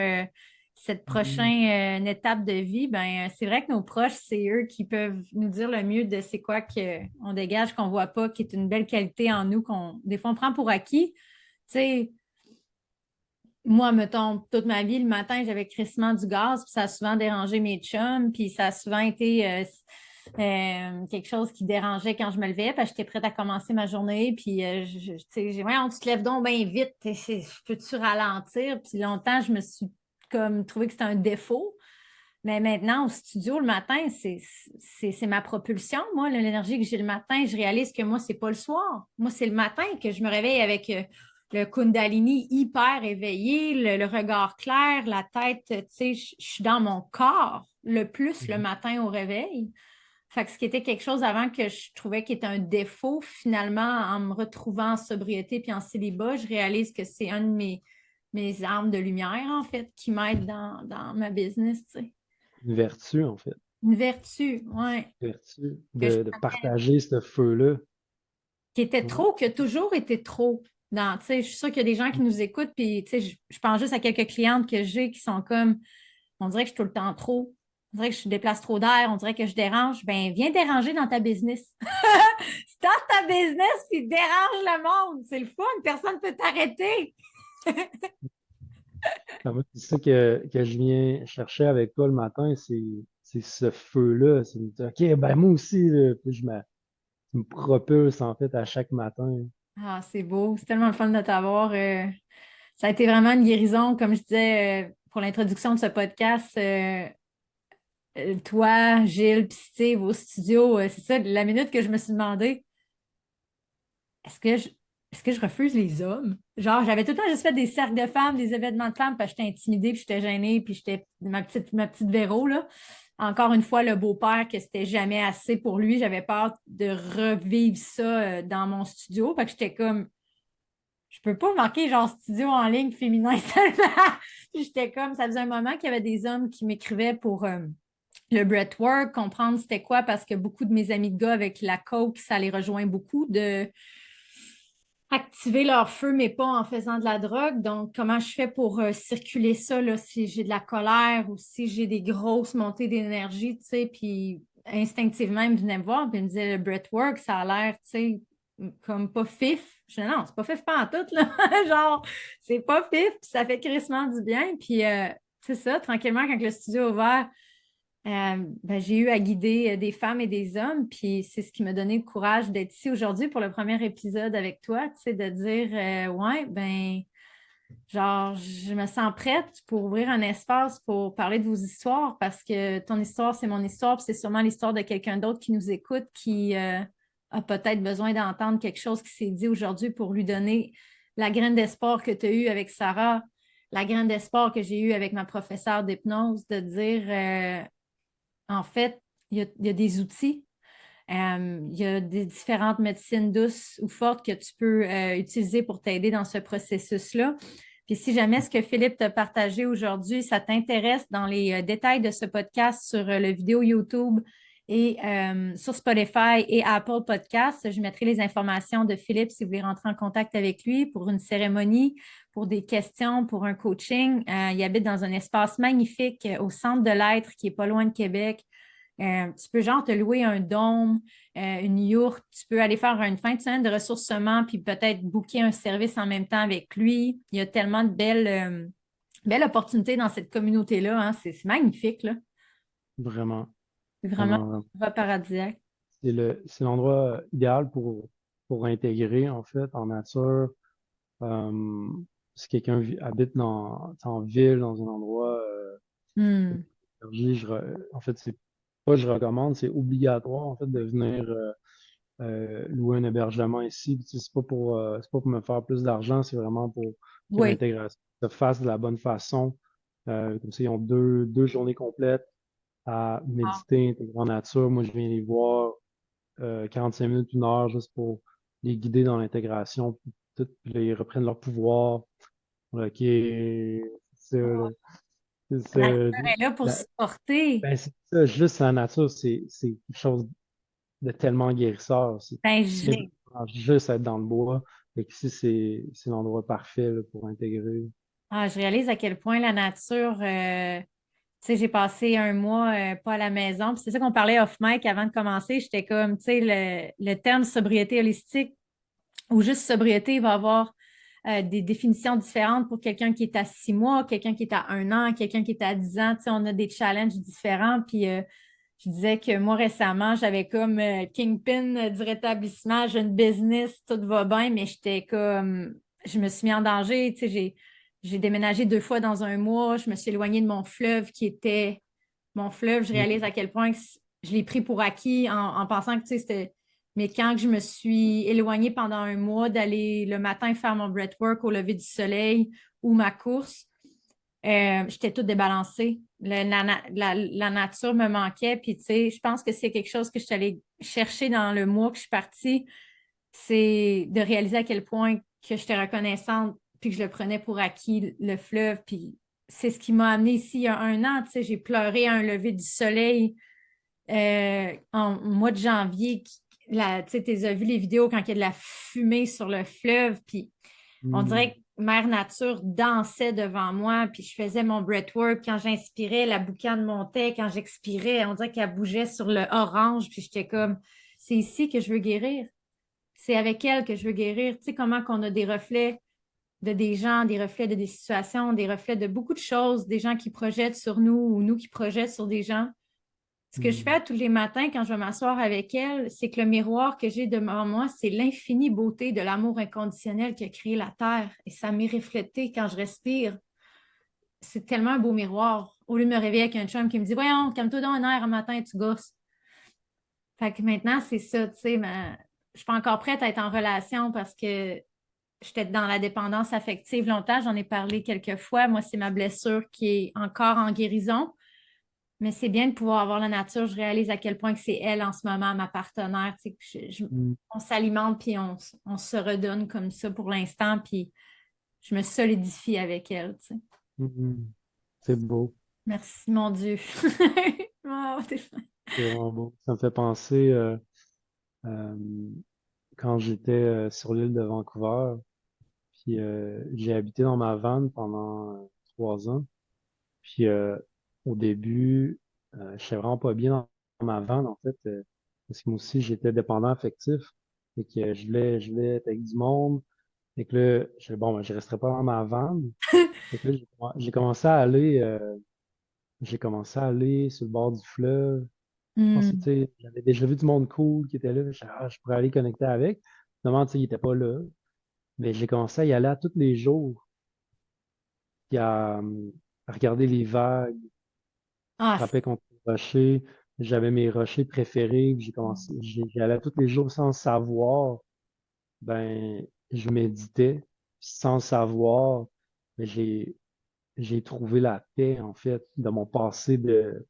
cette Mhm. prochaine étape de vie, ben c'est vrai que nos proches, c'est eux qui peuvent nous dire le mieux de c'est quoi qu'on dégage, qu'on voit pas, qui est une belle qualité en nous, qu'on des fois on prend pour acquis. Tu sais, moi, mettons, toute ma vie, le matin, j'avais crissement du gaz, puis ça a souvent dérangé mes chums, puis ça a souvent été quelque chose qui dérangeait quand je me levais, parce que j'étais prête à commencer ma journée, puis tu sais, j'ai ouais, on te lève donc bien vite, peux-tu ralentir? Puis longtemps, je me suis comme trouvé que c'était un défaut. Mais maintenant, au studio, le matin, c'est ma propulsion. Moi, l'énergie que j'ai le matin, je réalise que moi, c'est pas le soir. Moi, c'est le matin que je me réveille avec le Kundalini hyper éveillé, le regard clair, la tête, tu sais, je suis dans mon corps le plus le Mhm. matin au réveil. Fait que ce qui était quelque chose avant que je trouvais qui était un défaut, finalement, en me retrouvant en sobriété puis en célibat, je réalise que c'est un de mes armes de lumière, en fait, qui m'aide dans ma business, tu sais. Une vertu, en fait. Une vertu, oui. Vertu Que je de partager ce feu-là. qui était Ouais. trop, qui a toujours été trop. Tu sais, je suis sûre qu'il y a des gens qui nous écoutent, puis tu sais, je pense juste à quelques clientes que j'ai qui sont comme, on dirait que je suis tout le temps trop, on dirait que je déplace trop d'air, on dirait que je dérange. Ben, viens déranger dans ta business. Start ta business, puis dérange le monde. C'est le fun, personne ne peut t'arrêter. Ah, moi, c'est ça que je viens chercher avec toi le matin, c'est ce feu-là. C'est de me dire, OK, ben moi aussi, là, puis je me propulse en fait à chaque matin. Ah, c'est beau, c'est tellement le fun de t'avoir. Ça a été vraiment une guérison, comme je disais pour l'introduction de ce podcast. Toi, Gilles, puis Steve au studio, c'est ça, la minute que je me suis demandé, est-ce que je, est-ce que je refuse les hommes? Genre, j'avais tout le temps juste fait des cercles de femmes, des événements de femmes, parce que j'étais intimidée, puis j'étais gênée, puis j'étais ma petite Véro, là. Encore une fois, le beau-père, que c'était jamais assez pour lui. J'avais peur de revivre ça dans mon studio. Fait que j'étais comme, je peux pas marquer genre studio en ligne féminin seulement. Puis j'étais comme, ça faisait un moment qu'il y avait des hommes qui m'écrivaient pour le breathwork, comprendre c'était quoi, parce que beaucoup de mes amis de gars avec la coke, ça les rejoint beaucoup de activer leur feu, mais pas en faisant de la drogue. Donc, comment je fais pour circuler ça, là, si j'ai de la colère ou si j'ai des grosses montées d'énergie, tu sais, puis instinctivement, ils me venaient me voir, puis ils me disaient, le breathwork, ça a l'air, tu sais, comme pas fif. Je dis, non, c'est pas fif pas en tout, là. Genre, c'est pas fif, puis ça fait crissement du bien. Puis, c'est ça, tranquillement, quand le studio a ouvert, ben, j'ai eu à guider des femmes et des hommes, puis c'est ce qui m'a donné le courage d'être ici aujourd'hui pour le premier épisode avec toi, tu sais, de dire, ouais, ben, genre, je me sens prête pour ouvrir un espace pour parler de vos histoires parce que ton histoire, c'est mon histoire, puis c'est sûrement l'histoire de quelqu'un d'autre qui nous écoute, qui a peut-être besoin d'entendre quelque chose qui s'est dit aujourd'hui pour lui donner la graine d'espoir que tu as eue avec Sarah, la graine d'espoir que j'ai eue avec ma professeure d'hypnose, de dire, en fait, il y a des outils. Il y a des différentes médecines douces ou fortes que tu peux utiliser pour t'aider dans ce processus-là. Puis si jamais ce que Philippe t'a partagé aujourd'hui, ça t'intéresse dans les détails de ce podcast sur le vidéo YouTube et sur Spotify et Apple Podcasts, je mettrai les informations de Philippe si vous voulez rentrer en contact avec lui pour une cérémonie, pour des questions, pour un coaching. Il habite dans un espace magnifique au centre de l'être qui est pas loin de Québec. Tu peux genre te louer un dôme, une yourte, tu peux aller faire une fin de semaine de ressourcement, puis peut-être booker un service en même temps avec lui. Il y a tellement de belles opportunités dans cette communauté-là, hein. C'est magnifique, là. Vraiment, C'est vraiment vraiment, vraiment. un paradisiaque. C'est l'endroit idéal pour intégrer, en fait, en nature. Euh, si quelqu'un habite en ville, dans un endroit, Hmm. en fait, c'est pas je recommande, c'est obligatoire, en fait, de venir louer un hébergement ici. Puis, tu sais, c'est pas pour me faire plus d'argent, c'est vraiment pour que Oui. l'intégration se fasse de la bonne façon. Comme ça, ils ont deux journées complètes à Ah. méditer, intégrer en nature. Moi, je viens les voir 45 minutes, une heure, juste pour les guider dans l'intégration. Puis là, ils reprennent leur pouvoir. OK, c'est ça, là. C'est La nature ça. est là pour La- supporter. ben, c'est ça, juste la nature, c'est quelque chose de tellement guérisseur. Ben, Tu te déranges juste à être dans le bois. Fait que ici, c'est l'endroit parfait là, pour intégrer. je réalise à quel point la nature, tu sais, j'ai passé un mois pas à la maison. Puis c'est ça qu'on parlait off mic avant de commencer. J'étais comme, tu sais, le terme sobriété holistique ou juste sobriété va avoir des définitions différentes pour quelqu'un qui est à 6 mois, quelqu'un qui est à 1 an, quelqu'un qui est à 10 ans. Tu sais, on a des challenges différents. Puis je disais que moi, récemment, j'avais comme kingpin du rétablissement, j'ai une business, tout va bien, mais j'étais comme, je me suis mis en danger. Tu sais, j'ai déménagé 2 fois dans un mois. Je me suis éloignée de mon fleuve qui était mon fleuve. Je réalise à quel point je l'ai pris pour acquis en pensant que, tu sais, c'était. Mais quand je me suis éloignée pendant un mois d'aller le matin faire mon breathwork au lever du soleil ou ma course, j'étais toute débalancée. La nature me manquait. Puis, tu sais, je pense que c'est quelque chose que je suis allée chercher dans le mois que je suis partie. C'est de réaliser à quel point que j'étais reconnaissante puis que je le prenais pour acquis, le fleuve. Puis, c'est ce qui m'a amenée ici il y a 1 an. Tu sais, j'ai pleuré à un lever du soleil en mois de janvier. Tu sais, tu as vu les vidéos quand il y a de la fumée sur le fleuve. Puis, on Hmm. dirait que Mère Nature dansait devant moi, puis je faisais mon breathwork. Quand j'inspirais, la boucane montait. Quand j'expirais, on dirait qu'elle bougeait sur le orange, puis j'étais comme, c'est ici que je veux guérir. C'est avec elle que je veux guérir. Tu sais comment qu'on a des reflets de des gens, des reflets de des situations, des reflets de beaucoup de choses, des gens qui projettent sur nous ou nous qui projettent sur des gens. Ce que je fais tous les matins quand je vais m'asseoir avec elle, c'est que le miroir que j'ai devant moi, c'est l'infinie beauté de l'amour inconditionnel qui a créé la Terre. Et ça m'est reflété quand je respire. C'est tellement un beau miroir. Au lieu de me réveiller avec un chum qui me dit voyons, calme-toi dans un air un matin, tu gosses. Fait que maintenant, c'est ça, tu sais, je suis pas encore prête à être en relation parce que j'étais dans la dépendance affective longtemps. J'en ai parlé quelques fois. Moi, c'est ma blessure qui est encore en guérison. Mais c'est bien de pouvoir avoir la nature. Je réalise à quel point que c'est elle en ce moment, ma partenaire. Tu sais, Mm, on s'alimente puis on se redonne comme ça pour l'instant. Puis je me solidifie avec elle. Tu sais. mm. C'est beau. Merci, mon Dieu. Oh, C'est vraiment beau. Ça me fait penser euh, quand j'étais sur l'île de Vancouver, puis j'ai habité dans ma van pendant 3 ans. Puis au début, je suis vraiment pas bien dans ma van, en fait, parce que moi aussi, j'étais dépendant affectif. Et que je voulais être avec du monde. Et que là, bon, ben, je resterai pas dans ma van. Et que là, j'ai commencé à aller sur le bord du fleuve. Je pensais, tu Hmm. sais, j'avais déjà vu du monde cool qui était là. Je pourrais aller connecter avec. Normalement, tu sais, il était pas là. Mais j'ai commencé à y aller à tous les jours. Puis à regarder les vagues, Ah, frapper contre les rochers. J'avais mes rochers préférés. Puis j'y allais tous les jours sans savoir. Ben, je méditais. Puis sans le savoir, ben, j'ai trouvé la paix, en fait, de mon passé de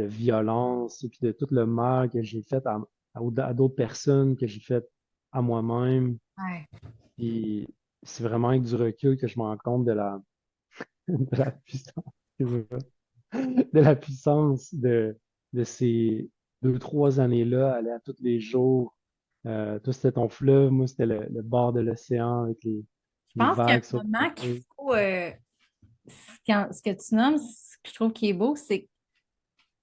violence et puis de tout le mal que j'ai fait à d'autres personnes, que j'ai fait à moi-même. ouais. Puis c'est vraiment avec du recul que je me rends compte de la puissance, de la puissance de ces 2, 3 années-là, aller à tous les jours. Toi, c'était ton fleuve, moi, c'était le bord de l'océan avec Je les pense qu'il y a vagues un sur le moment qu'il côté. faut, ce que tu nommes, ce que je trouve qui est beau, c'est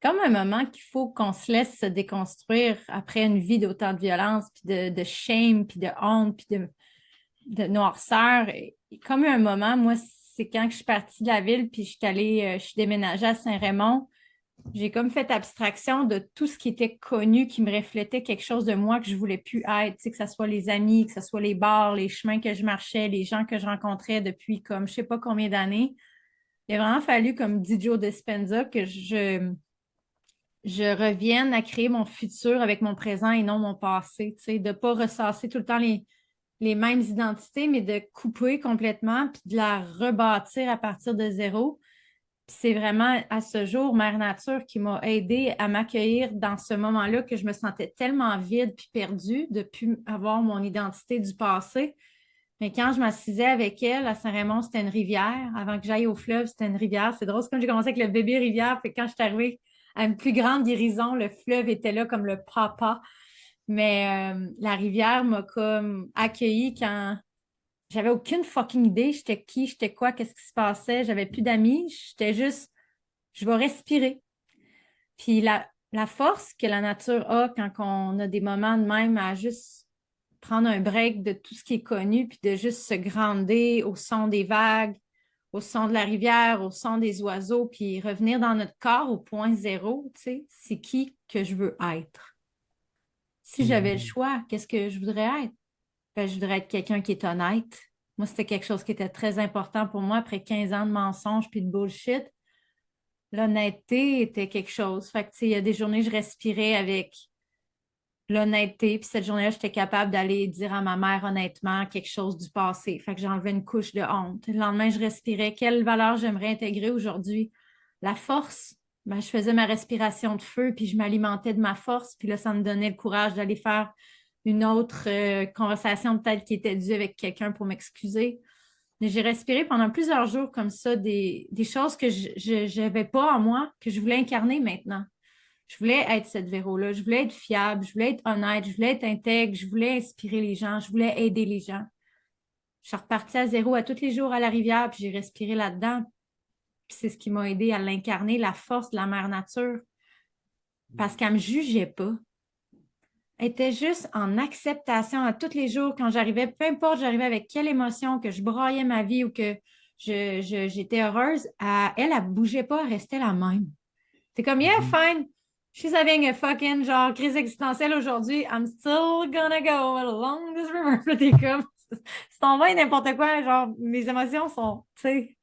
comme un moment qu'il faut qu'on se laisse se déconstruire après une vie d'autant de violence, puis de shame, puis de honte, puis de noirceur. Et comme un moment, moi, c'est quand je suis partie de la ville, puis je suis déménagée à Saint-Raymond, j'ai comme fait abstraction de tout ce qui était connu, qui me reflétait quelque chose de moi que je voulais plus être, tu sais, que ce soit les amis, que ce soit les bars, les chemins que je marchais, les gens que je rencontrais depuis comme je sais pas combien d'années. Il a vraiment fallu, comme dit Joe Dispenza, que je revienne à créer mon futur avec mon présent et non mon passé, tu sais, de ne pas ressasser tout le temps les mêmes identités, mais de couper complètement puis de la rebâtir à partir de zéro. Puis c'est vraiment à ce jour Mère Nature qui m'a aidé à m'accueillir dans ce moment-là que je me sentais tellement vide puis perdue de ne plus avoir mon identité du passé. Mais quand je m'assisais avec elle à Saint-Raymond, c'était une rivière. Avant que j'aille au fleuve, c'était une rivière. C'est drôle, c'est comme j'ai commencé avec le bébé rivière. Puis quand je suis arrivée à une plus grande guérison, le fleuve était là comme le papa. Mais la rivière m'a comme accueillie quand j'avais aucune fucking idée. J'étais qui, j'étais quoi, qu'est-ce qui se passait. J'avais plus d'amis. J'étais juste, je vais respirer. Puis la force que la nature a quand on a des moments de même à juste prendre un break de tout ce qui est connu, puis de juste se grounder au son des vagues, au son de la rivière, au son des oiseaux, puis revenir dans notre corps au point zéro, tu sais, c'est qui que je veux être. Si j'avais le Mhm. choix, qu'est-ce que je voudrais être? Ben, je voudrais être quelqu'un qui est honnête. Moi, c'était quelque chose qui était très important pour moi après 15 ans de mensonges puis de bullshit. L'honnêteté était quelque chose. Fait que, tu sais, il y a des journées, je respirais avec l'honnêteté. Puis cette journée-là, j'étais capable d'aller dire à ma mère honnêtement quelque chose du passé. Fait que j'enlevais une couche de honte. Le lendemain, je respirais. Quelle valeur j'aimerais intégrer aujourd'hui? La force. Ben, je faisais ma respiration de feu, puis je m'alimentais de ma force. Puis là, ça me donnait le courage d'aller faire une autre conversation peut-être qui était due avec quelqu'un pour m'excuser. Mais j'ai respiré pendant plusieurs jours comme ça des choses que je n'avais pas en moi, que je voulais incarner maintenant. Je voulais être cette Véro-là. Je voulais être fiable, je voulais être honnête, je voulais être intègre, je voulais inspirer les gens, je voulais aider les gens. Je suis repartie à zéro à tous les jours à la rivière, puis j'ai respiré là-dedans. Puis c'est ce qui m'a aidé à l'incarner, la force de la mère nature, parce qu'elle ne me jugeait pas. Elle était juste en acceptation à tous les jours quand j'arrivais, peu importe j'arrivais avec quelle émotion, que je broyais ma vie ou que j'étais heureuse, elle ne bougeait pas, elle restait la même. C'est comme, yeah, Mhm. fine. She's having a fucking genre crise existentielle aujourd'hui. I'm still gonna go along this river. Puis là, t'es comme, si t'en vas n'importe quoi, genre, mes émotions sont, tu sais,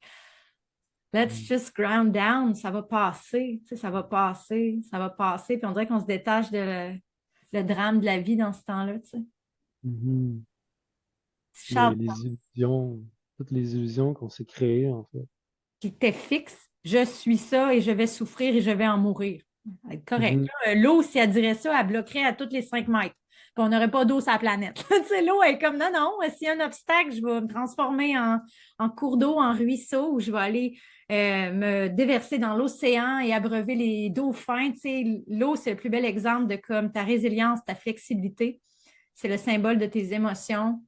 let's Mm. just ground down. Ça va passer, tu sais, ça va passer, ça va passer. Puis on dirait qu'on se détache de le drame de la vie dans ce temps-là, tu sais. Mhm. Charles, Les illusions, toutes les illusions qu'on s'est créées, en fait. qui était fixe, je suis ça et je vais souffrir et je vais en mourir. Ça va être correct. Mhm. Là, l'eau, si elle dirait ça, elle bloquerait à tous les 5 mètres. Puis on n'aurait pas d'eau sur la planète. Tu sais, l'eau elle est comme non, non, s'il y a un obstacle, je vais me transformer en cours d'eau, en ruisseau, ou je vais aller me déverser dans l'océan et abreuver les dauphins. Tu sais, l'eau, c'est le plus bel exemple de comme ta résilience, ta flexibilité. C'est le symbole de tes émotions,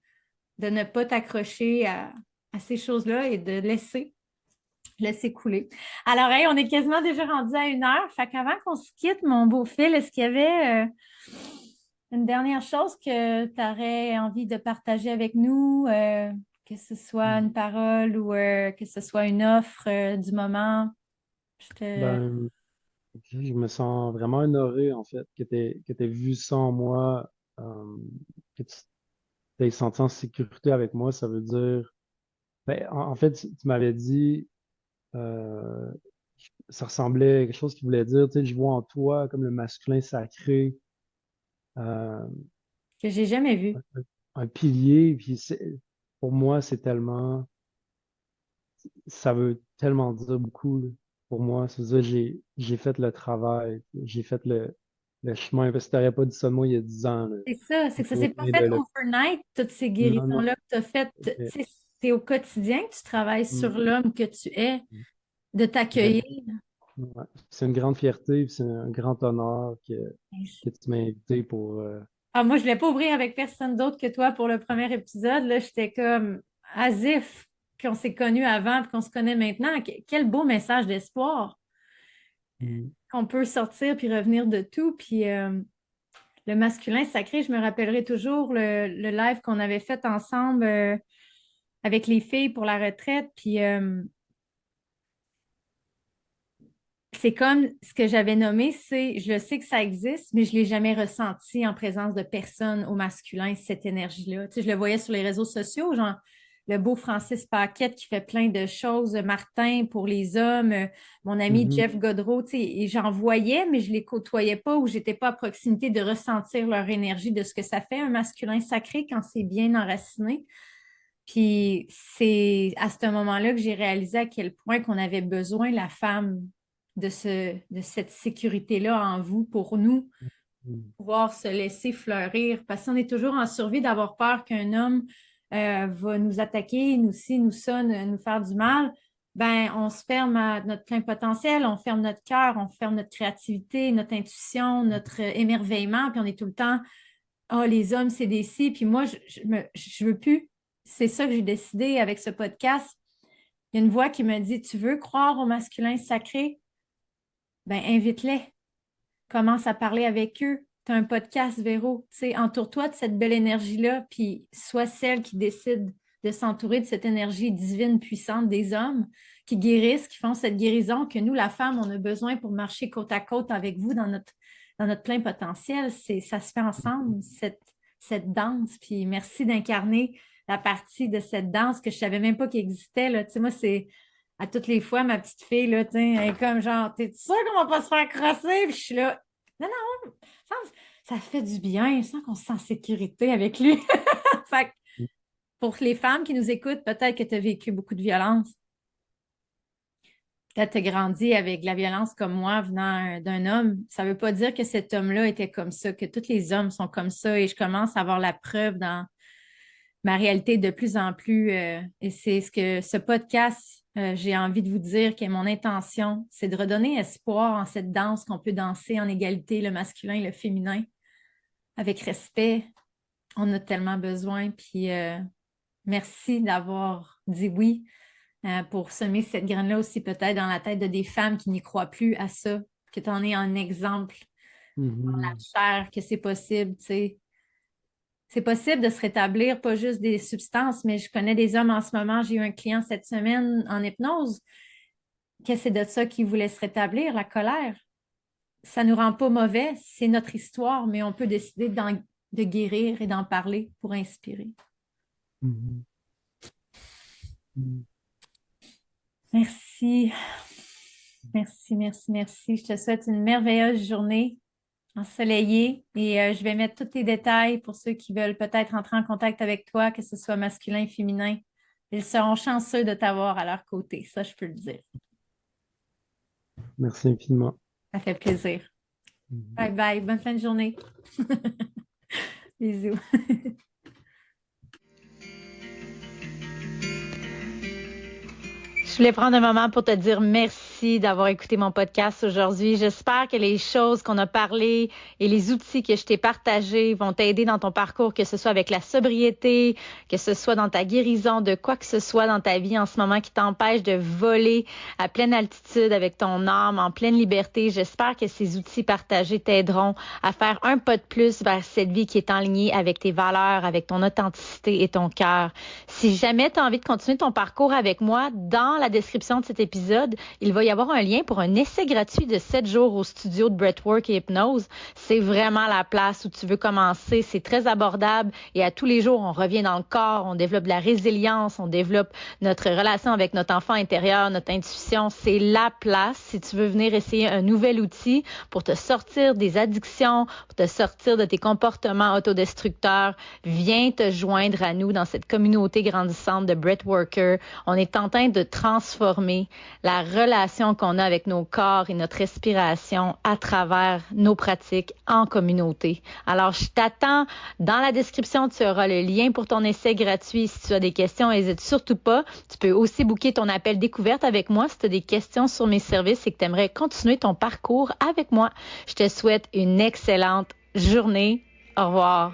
de ne pas t'accrocher à ces choses-là et de laisser couler. Alors, hey, on est quasiment déjà rendu à 1 heure. Fait qu'avant qu'on se quitte, mon beau Phil, est-ce qu'il y avait une dernière chose que tu aurais envie de partager avec nous, que ce soit une parole ou que ce soit une offre du moment? Je te... Ben, je me sens vraiment honoré, en fait, que t'aies vu ça en moi, que tu t'aies senti en sécurité avec moi. Ça veut dire, ben, en fait, tu m'avais dit, euh, ça ressemblait à quelque chose qui voulait dire, tu sais, je vois en toi comme le masculin sacré, euh, que j'ai jamais vu. un pilier. Puis pour moi, c'est tellement, ça veut tellement dire beaucoup là, pour moi. Ça veut dire, j'ai fait le travail, j'ai fait le chemin. Parce que t'aurais pas dit ça de moi il y a 10 ans, là. C'est ça, c'est que ça s'est pas Côté fait overnight, toutes ces non, non. guérisons-là que tu as faites. Tu Mais, sais, c'est au quotidien que tu travailles sur mm, l'homme que tu es, de mais, t'accueillir. ouais. C'est une grande fierté, puis c'est un grand honneur que tu m'as invité pour. Ah, moi, je ne l'ai pas ouvrir avec personne d'autre que toi pour le premier épisode. Là, j'étais comme asif qu'on s'est connus avant et qu'on se connaît maintenant. Quel beau message d'espoir Mm, qu'on peut sortir puis revenir de tout. Puis le masculin sacré, je me rappellerai toujours le live qu'on avait fait ensemble avec les filles pour la retraite. Puis c'est comme ce que j'avais nommé, c'est, je sais que ça existe, mais je ne l'ai jamais ressenti en présence de personne au masculin, cette énergie-là. Tu sais, je le voyais sur les réseaux sociaux, genre le beau Francis Paquette qui fait plein de choses, Martin pour les hommes, mon ami mhm, Jeff Godreau, tu sais, et j'en voyais, mais je les côtoyais pas ou j'étais pas à proximité de ressentir leur énergie, de ce que ça fait un masculin sacré quand c'est bien enraciné. Puis c'est à ce moment-là que j'ai réalisé à quel point qu'on avait besoin, la femme, de cette sécurité-là en vous pour nous mm, pouvoir se laisser fleurir. Parce qu'on est toujours en survie d'avoir peur qu'un homme va nous attaquer, nous ci, nous ça, nous faire du mal. Ben, on se ferme à notre plein potentiel, on ferme notre cœur, on ferme notre créativité, notre intuition, notre émerveillement, puis on est tout le temps, oh, les hommes, c'est des si, puis moi, je veux plus. C'est ça que j'ai décidé avec ce podcast. Il y a une voix qui me dit, tu veux croire au masculin sacré? Ben, invite-les. Commence à parler avec eux. Tu as un podcast, Véro. Tu sais, entoure-toi de cette belle énergie-là, puis sois celle qui décide de s'entourer de cette énergie divine puissante des hommes qui guérissent, qui font cette guérison que nous, la femme, on a besoin pour marcher côte à côte avec vous dans notre plein potentiel. Ça se fait ensemble, cette danse. Puis merci d'incarner la partie de cette danse que je savais même pas qu'il existait. Là. Tu sais, moi, c'est à toutes les fois, ma petite fille, là, tu sais, elle est comme genre, t'es sûre qu'on va pas se faire crosser? Puis je suis là, non, non, ça, ça fait du bien, ça qu'on se sent en sécurité avec lui. Fait que pour les femmes qui nous écoutent, peut-être que tu as vécu beaucoup de violence. Peut-être tu as grandi avec de la violence comme moi venant d'un homme. Ça ne veut pas dire que cet homme-là était comme ça, que tous les hommes sont comme ça. Et je commence à avoir la preuve dans ma réalité de plus en plus. Et c'est ce que ce podcast, j'ai envie de vous dire, que mon intention, c'est de redonner espoir en cette danse qu'on peut danser en égalité, le masculin et le féminin, avec respect. On a tellement besoin. Puis merci d'avoir dit oui pour semer cette graine-là aussi peut-être dans la tête de des femmes qui n'y croient plus à ça, que tu en es un exemple dans la mhm, chair, que c'est possible, tu sais. C'est possible de se rétablir, pas juste des substances, mais je connais des hommes en ce moment. J'ai eu un client cette semaine en hypnose, que c'est de ça qu'il voulait se rétablir, la colère. ça ne nous rend pas mauvais, c'est notre histoire, mais on peut décider de guérir et d'en parler pour inspirer. Mhm. Mhm. Merci, merci, merci, merci. Je te souhaite une merveilleuse journée ensoleillée et je vais mettre tous tes détails pour ceux qui veulent peut-être entrer en contact avec toi, que ce soit masculin, féminin. Ils seront chanceux de t'avoir à leur côté, ça je peux le dire. Merci infiniment. Ça fait plaisir. Mhm. Bye bye, bonne fin de journée. Bisous. Je voulais prendre un moment pour te dire merci d'avoir écouté mon podcast aujourd'hui. J'espère que les choses qu'on a parlé et les outils que je t'ai partagés vont t'aider dans ton parcours, que ce soit avec la sobriété, que ce soit dans ta guérison, de quoi que ce soit dans ta vie en ce moment qui t'empêche de voler à pleine altitude avec ton âme, en pleine liberté. J'espère que ces outils partagés t'aideront à faire un pas de plus vers cette vie qui est en ligne avec tes valeurs, avec ton authenticité et ton cœur. Si jamais tu as envie de continuer ton parcours avec moi, dans la description de cet épisode, il va y avoir un lien pour un essai gratuit de 7 jours au studio de Breathwork et Hypnose. C'est vraiment la place où tu veux commencer. C'est très abordable et à tous les jours, on revient dans le corps, on développe de la résilience, on développe notre relation avec notre enfant intérieur, notre intuition. C'est la place si tu veux venir essayer un nouvel outil pour te sortir des addictions, pour te sortir de tes comportements autodestructeurs. Viens te joindre à nous dans cette communauté grandissante de Breathworkers. On est en train de transformer la relation qu'on a avec nos corps et notre respiration à travers nos pratiques en communauté. Alors, je t'attends. Dans la description, tu auras le lien pour ton essai gratuit. Si tu as des questions, n'hésite surtout pas. Tu peux aussi booker ton appel découverte avec moi si tu as des questions sur mes services et que tu aimerais continuer ton parcours avec moi. Je te souhaite une excellente journée. Au revoir.